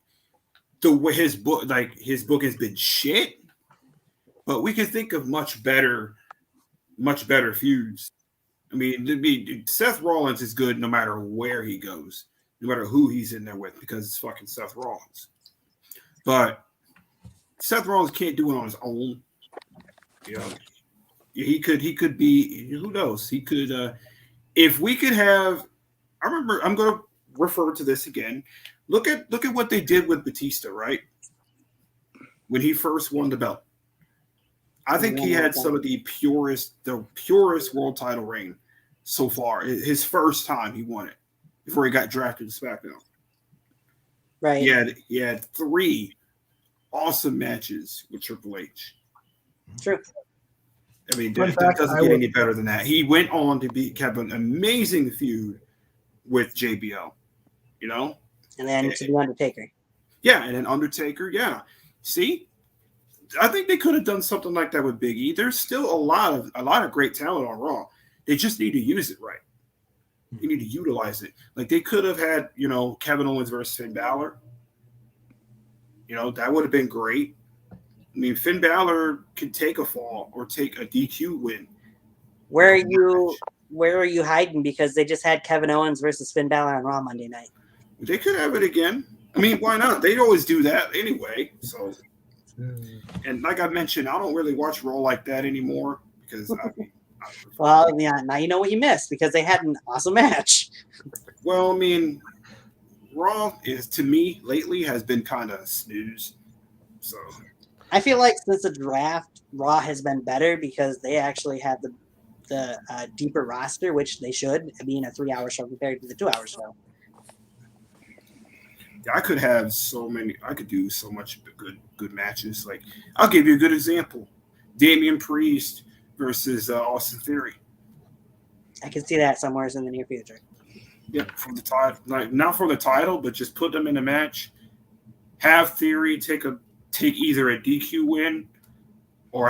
the way his book has been shit, but we can think of much better feuds. I mean, Seth Rollins is good no matter where he goes, no matter who he's in there with, because it's fucking Seth Rollins. But Seth Rollins can't do it on his own. He could be, who knows? He could, if we could have, I remember, I'm going to refer to this again. Look at what they did with Batista, right? When he first won the belt. I think he had some of the purest world title reign so far. His first time he won it before he got drafted to SmackDown.
Right.
He had 3 awesome matches with Triple H.
True.
I mean, it doesn't get any better than that. He went on to have an amazing feud with JBL,
And then to the Undertaker.
Yeah, and then Undertaker, yeah. See? I think they could have done something like that with Big E. There's still a lot of great talent on Raw. They just need to use it right. They need to utilize it. Like they could have had, Kevin Owens versus Finn Balor. That would have been great. I mean, Finn Balor could take a fall or take a DQ win.
Where are you hiding? Because they just had Kevin Owens versus Finn Balor on Raw Monday night.
They could have it again. I mean, why not? They always do that anyway. So, and like I mentioned, I don't really watch Raw like that anymore because
well, yeah, now you know what you missed because they had an awesome match.
Well, I mean, Raw to me lately has been kind of snooze. So
I feel like since the draft, Raw has been better because they actually have the deeper roster, which they should, being a 3-hour show compared to the 2-hour show.
I could do so much good matches. Like, I'll give you a good example. Damien Priest versus Austin Theory.
I can see that somewhere in the near future.
Yeah, for the title, like not for the title, but just put them in a match. Have Theory take either a DQ win or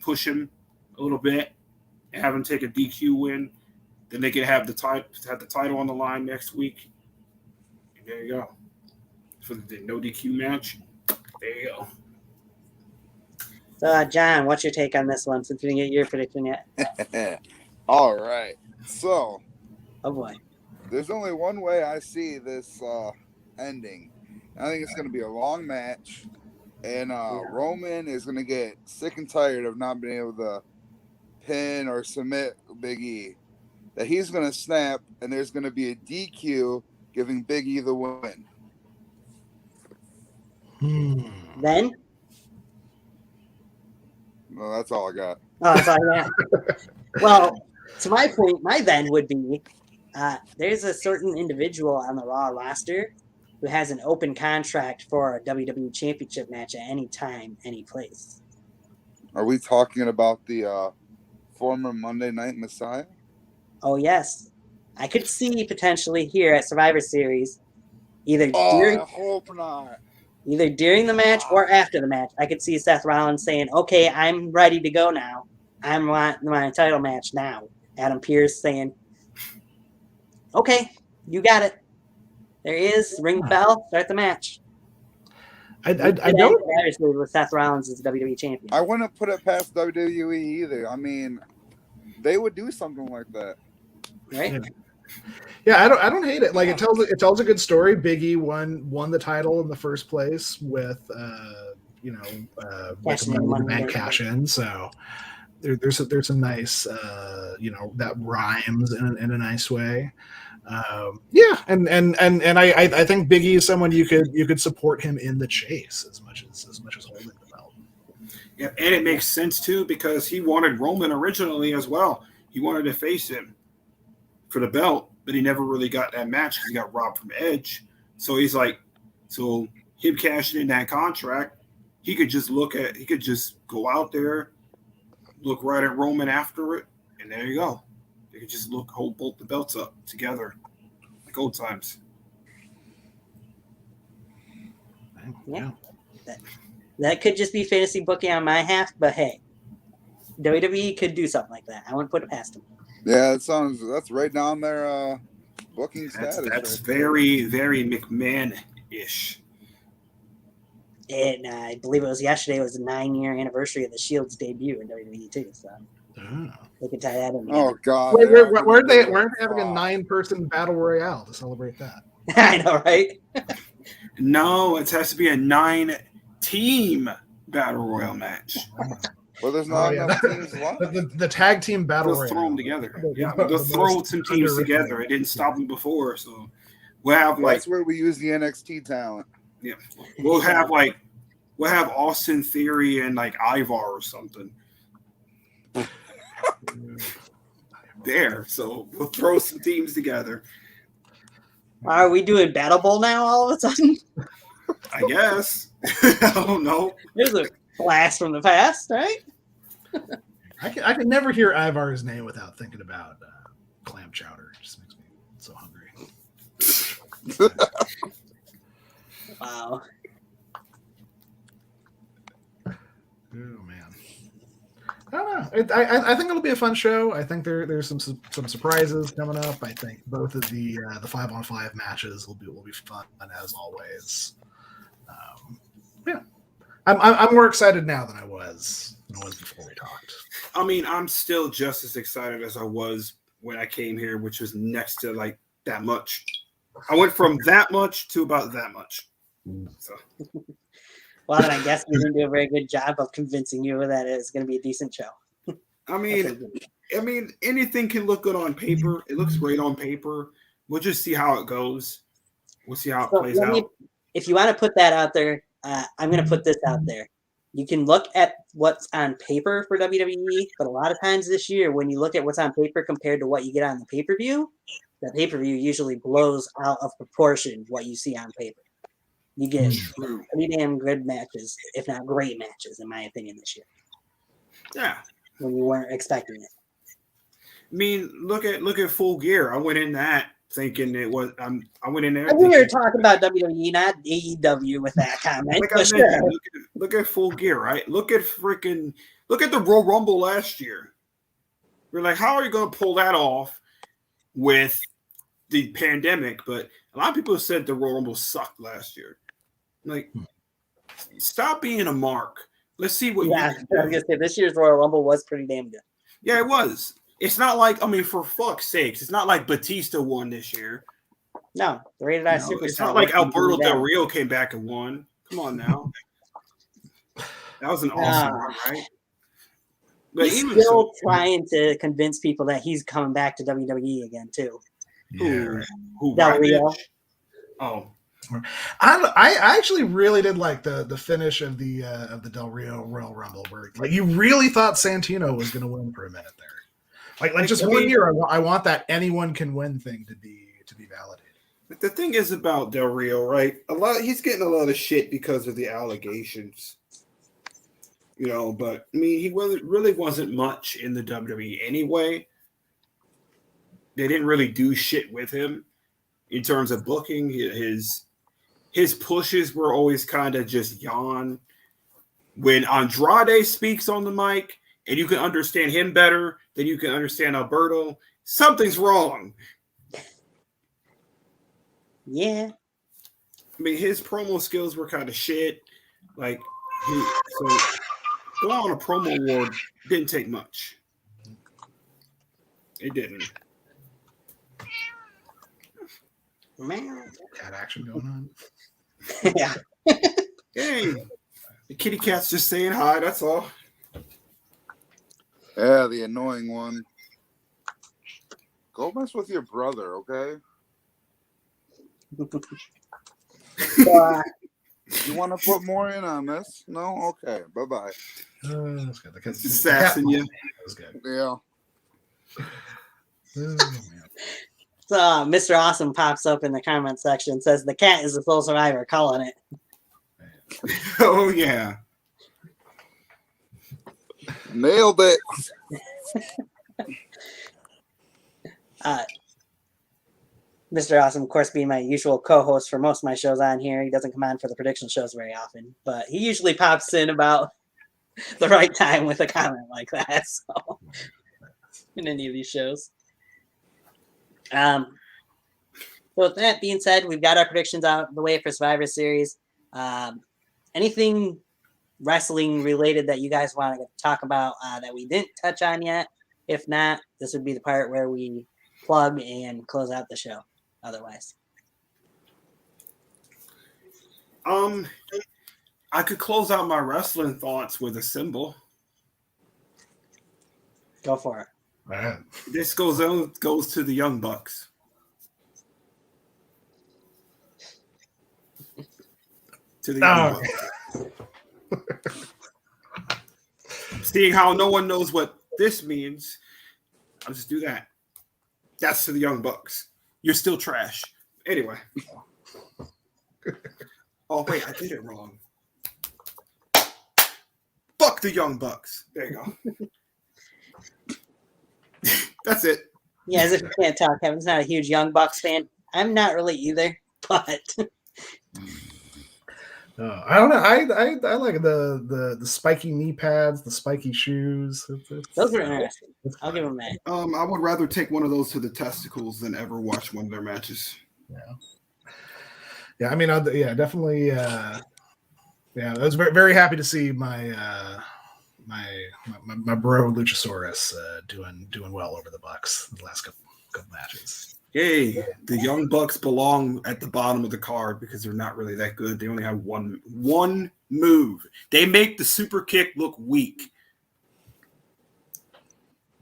push him a little bit and have him take a DQ win. Then they can have the title on the line next week. There you go. For the no DQ match. There you go.
So, John, what's your take on this one since we didn't get your prediction yet?
All right. So,
oh boy.
There's only one way I see this ending. I think it's going to be a long match. And Roman is going to get sick and tired of not being able to pin or submit Big E. That he's going to snap, and there's going to be a DQ giving Big E the win.
Then?
Well, that's all I got.
Oh, that's all I got. Well, to my point, my then would be there's a certain individual on the Raw roster who has an open contract for a WWE Championship match at any time, any place.
Are we talking about the former Monday Night Messiah?
Oh, yes. I could see potentially here at Survivor Series, I
hope not.
Either during the match or after the match, I could see Seth Rollins saying, okay, I'm ready to go now. I want my title match now. Adam Pearce saying, okay, you got it. There he is. Ring the bell. Start the match.
I don't.
Obviously, with Seth Rollins as WWE champion.
I wouldn't put it past WWE either. I mean, they would do something like that,
Right?
Yeah, I don't hate it. Like it tells a good story. Big E won the title in the first place with like a Money in the Bank cash in. So there's some nice that rhymes in a nice way. And I think Big E is someone you could support him in the chase as much as holding the belt.
Yeah, and it makes sense too because he wanted Roman originally as well. He wanted to face him for the belt, but he never really got that match because he got robbed from Edge. So he's like, so him cashing in that contract, he could just go out there, look right at Roman after it, and there you go. They could just hold both the belts up together like old times.
Yeah. That could just be fantasy booking on my half, but hey, WWE could do something like that. I wouldn't put it past them.
Yeah, that's right down their booking status.
That's very, very McMahon-ish.
And I believe it was yesterday. It was the 9-year anniversary of the Shield's debut in WWE too. So they could tie that in.
Oh God!
Weren't they having a 9-person battle royale to celebrate that?
I know, right?
No, it has to be a 9-team battle royal match.
Well, there's not enough teams left.
The tag team battle royale.
Throw them together. Yeah, they'll throw some teams together. It didn't stop them before, so we'll have
that's where we use the NXT talent.
Yeah, we'll have Austin Theory and like Ivar or something. There, so we'll throw some teams together.
Are we doing Battle Bowl now all of a sudden?
I guess. I don't know.
There's a blast from the past, right?
I can never hear Ivar's name without thinking about clam chowder. It just makes me so hungry.
Wow.
Oh man. I don't know. I think it'll be a fun show. I think there's some surprises coming up. I think both of the 5-on-5 matches will be fun as always. Yeah, I'm more excited now than I was before we talked.
I mean, I'm still just as excited as I was when I came here, which was next to like that much. I went from that much to about that much. So.
Well, then I guess we didn't do a very good job of convincing you that it's going to be a decent show.
I mean, anything can look good on paper. It looks great on paper. We'll just see how it goes. We'll see how it plays out.
If you want to put that out there, I'm going to put this out there. You can look at what's on paper for WWE, but a lot of times this year, when you look at what's on paper compared to what you get on the pay-per-view, the pay-per-view usually blows out of proportion what you see on paper. You get pretty damn good matches, if not great matches, in my opinion, this year.
Yeah.
When you weren't expecting it.
I mean, look at Full Gear. I went in that thinking it was. I went in there.
I think we were talking about WWE, not AEW, with that comment.
Like I mentioned, look at Full Gear, right? Look at the Royal Rumble last year. We're like, how are you going to pull that off with the pandemic? But a lot of people said the Royal Rumble sucked last year. Like, stop being a mark. Let's see what you can do.
I was gonna say this year's Royal Rumble was pretty damn good.
Yeah, it was. It's not like, I mean, for fuck's sakes, it's not like Batista won this year.
No, the Rated R Superstar.
It's not like Alberto Del Rio came back and won. Come on now. That was an awesome run, right? But
he's still trying to convince people that he's coming back to WWE again, too.
Yeah.
Who
Del Rio.
Oh.
I actually really did like the finish of the Del Rio Royal Rumble, where like you really thought Santino was going to win for a minute there. Like just 1 year, I want that anyone can win thing to be validated.
But the thing is about Del Rio, right? He's getting a lot of shit because of the allegations. You know, but I mean, he really wasn't much in the WWE anyway. They didn't really do shit with him in terms of booking. His pushes were always kind of just yawn. When Andrade speaks on the mic and you can understand him better than you can understand Alberto, something's wrong.
Yeah.
I mean, his promo skills were kind of shit. Like so go on a promo award didn't take much. It didn't.
Man.
Cat action going on.
Yeah.
Hey, the kitty cat's just saying hi. That's all.
Yeah, the annoying one. Go mess with your brother, okay?
So,
You want to put more in on this? No? Okay. Bye-bye.
That's good.
It's assassin you.
That was good.
Yeah.
Oh, man.
so Mr. Awesome pops up in the comment section and says the cat is the sole survivor, calling it.
Oh yeah.
Nailed it.
Mr. Awesome, of course, being my usual co-host for most of my shows on here. He doesn't come on for the prediction shows very often, but he usually pops in about the right time with a comment like that. So in any of these shows. So with that being said, we've got our predictions out of the way for Survivor Series. Anything wrestling related that you guys want to talk about that we didn't touch on yet? If not, this would be the part where we plug and close out the show. Otherwise,
I could close out my wrestling thoughts with a symbol.
go for it.
All right.
This goes to the Young Bucks. To the Young Bucks. Seeing how no one knows what this means, I'll just do that. That's to the Young Bucks. You're still trash. Anyway. Oh, wait, I did it wrong. Fuck the Young Bucks. There you go. That's it.
Yeah, as if you can't tell, Kevin's not a huge Young Bucks fan. I'm not really either, but
I don't know. I like the spiky knee pads, the spiky shoes.
those are interesting. I'll give them that.
I would rather take one of those to the testicles than ever watch one of their matches.
Yeah. I mean, definitely. Yeah, I was very happy to see my my bro Luchasaurus doing well over the Bucks the last couple matches.
Hey, the Young Bucks belong at the bottom of the card because they're not really that good. They only have one move. They make the super kick look weak.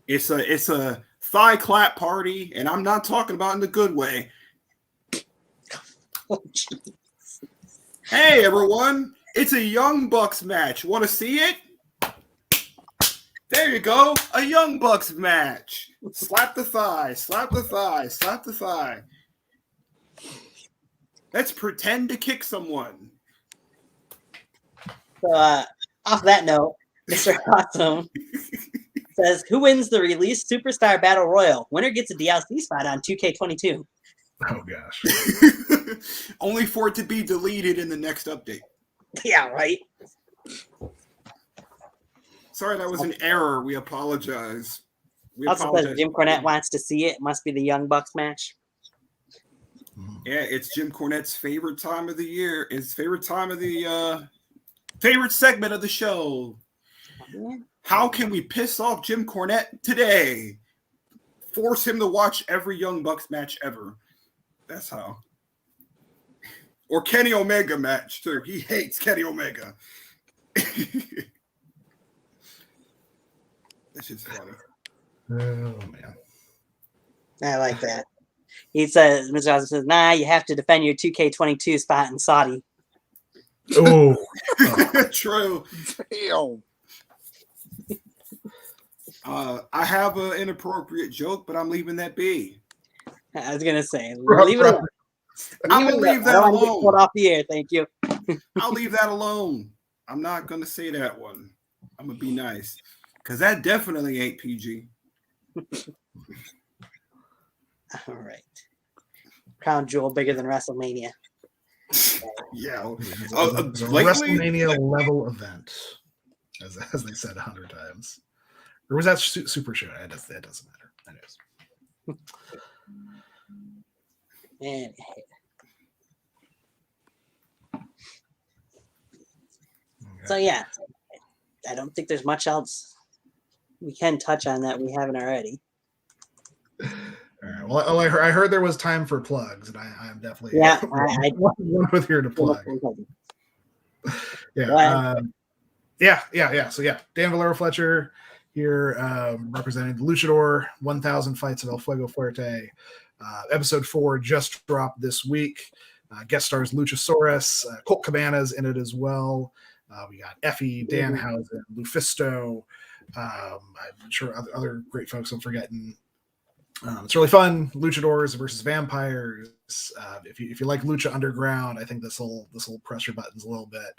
It's a thigh clap party, and I'm not talking about in the good way.
Oh,
hey, everyone. It's a Young Bucks match. Want to see it? There you go. A Young Bucks match. Slap the thigh. Slap the thigh. Slap the thigh. Let's pretend to kick someone.
So, off that note, Mr. Awesome says, who wins the Release Superstar Battle Royal? Winner gets a DLC spot on 2K22.
Oh, gosh.
Only for it to be deleted in the next update.
Yeah, right.
Sorry, that was an error. We apologize.
Also, because Jim Cornette wants to see it, must be the Young Bucks match.
Yeah, it's Jim Cornette's favorite time of the year. His favorite time of the favorite segment of the show.
Yeah.
How can we piss off Jim Cornette today? Force him to watch every Young Bucks match ever. That's how. Or Kenny Omega match, too. He hates Kenny Omega. That's just funny.
Oh, man.
I like that. He says, Mr. Awesome says, nah, you have to defend your 2K22 spot in Saudi.
Oh.
True.
Damn.
I have an inappropriate joke, but I'm leaving that be.
I was going to say, leave it alone.
I'm going to leave that
I don't want to get pulled
alone.
off the air, thank you.
I'll leave that alone. I'm not going to say that one. I'm going to be nice. Because that definitely ain't PG.
All right. Crown jewel bigger than WrestleMania.
Yeah.
It's a WrestleMania level event, as they said 100 times. Or was that Super Show? That doesn't matter. That is.
And So yeah, I don't think there's much else we can touch on that we haven't already.
All right. Well, I heard there was time for plugs, and I'm definitely one with here to plug. Yeah. So yeah, Dan Valero Fletcher here, representing the Luchador 1000 Fights of El Fuego Fuerte. Episode 4 just dropped this week. Guest stars Luchasaurus, Colt Cabana's in it as well. We got Effie, Danhausen, Lufisto. I'm sure other great folks I'm forgetting. It's really fun. Luchadors versus vampires. If you like Lucha Underground, I think this will press your buttons a little bit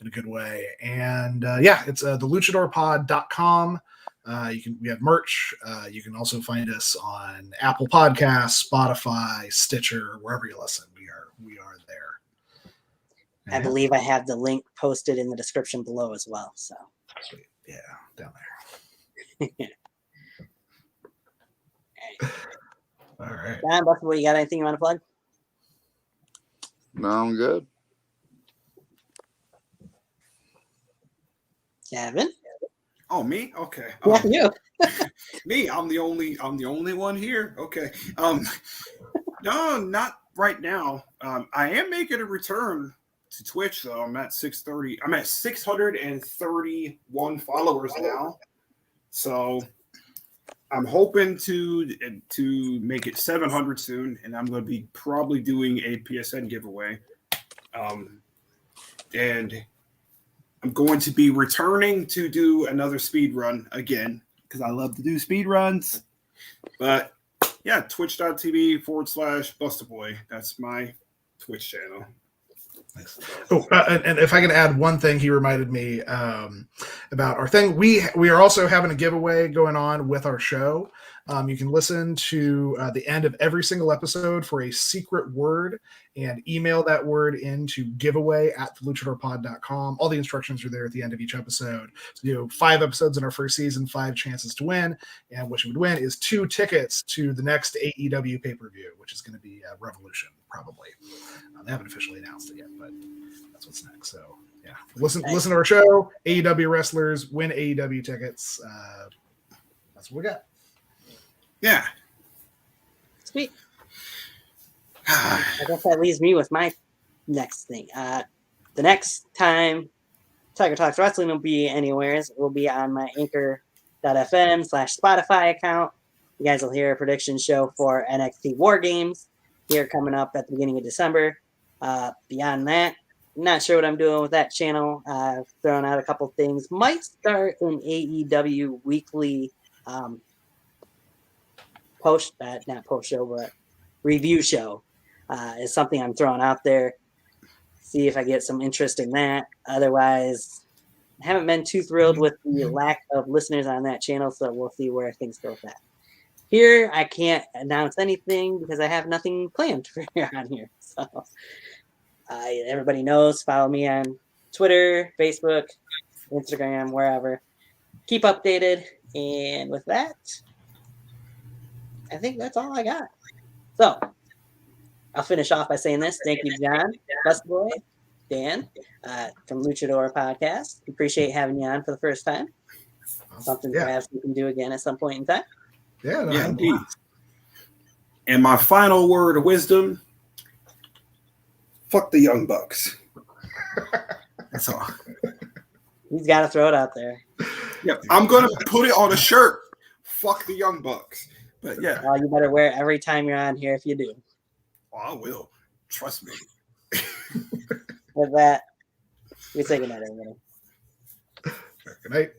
in a good way. And it's theluchadorpod.com. We have merch. You can also find us on Apple Podcasts, Spotify, Stitcher, wherever you listen. We are there.
I believe I have the link posted in the description below as well. So
sweet. Yeah, down there. All right.
John, Buffalo, you got anything you want to plug?
No, I'm good.
Gavin?
Oh, me? Okay.
Yeah, you.
Me, I'm the only one here. Okay. No, not right now. I am making a return to Twitch though. I'm at 630. I'm at 631 followers now. So I'm hoping to make it 700 soon, and I'm going to be probably doing a PSN giveaway. And I'm going to be returning to do another speed run again because I love to do speed runs. But yeah, twitch.tv/Bustaboy. That's my Twitch channel.
Nice. Oh, and if I can add one thing, he reminded me about our thing. We are also having a giveaway going on with our show. You can listen to the end of every single episode for a secret word and email that word into giveaway@theluchadorpod.com. All the instructions are there at the end of each episode. So 5 episodes in our first season, 5 chances to win. And what you would win is 2 tickets to the next AEW pay-per-view, which is going to be Revolution, probably. They haven't officially announced it yet, but that's what's next. So yeah, listen to our show. AEW wrestlers win AEW tickets. That's what we got.
Yeah.
Sweet. I guess that leaves me with my next thing. The next time Tiger Talks Wrestling will be anywhere, it will be on my anchor.fm/Spotify account. You guys will hear a prediction show for NXT War Games here coming up at the beginning of December. Beyond that, not sure what I'm doing with that channel. I've thrown out a couple things. Might start an AEW weekly not post show, but review show is something I'm throwing out there. See if I get some interest in that. Otherwise, I haven't been too thrilled with the lack of listeners on that channel, so we'll see where things go with that. Here, I can't announce anything because I have nothing planned for on here. So everybody knows, follow me on Twitter, Facebook, Instagram, wherever. Keep updated. And with that, I think that's all I got. So I'll finish off by saying this. Thank you, John, Bustaboy, Dan, from Luchador Podcast. Appreciate having you on for the first time. Something perhaps we can do again at some point in time.
Yeah, indeed. And my final word of wisdom: fuck the Young Bucks. That's all.
He's got to throw it out there.
Yeah, I'm gonna put it on a shirt. Fuck the Young Bucks. But yeah,
well, you better wear it every time you're on here if you do.
Oh, I will. Trust me.
With that, we say goodnight, everybody.
Good night.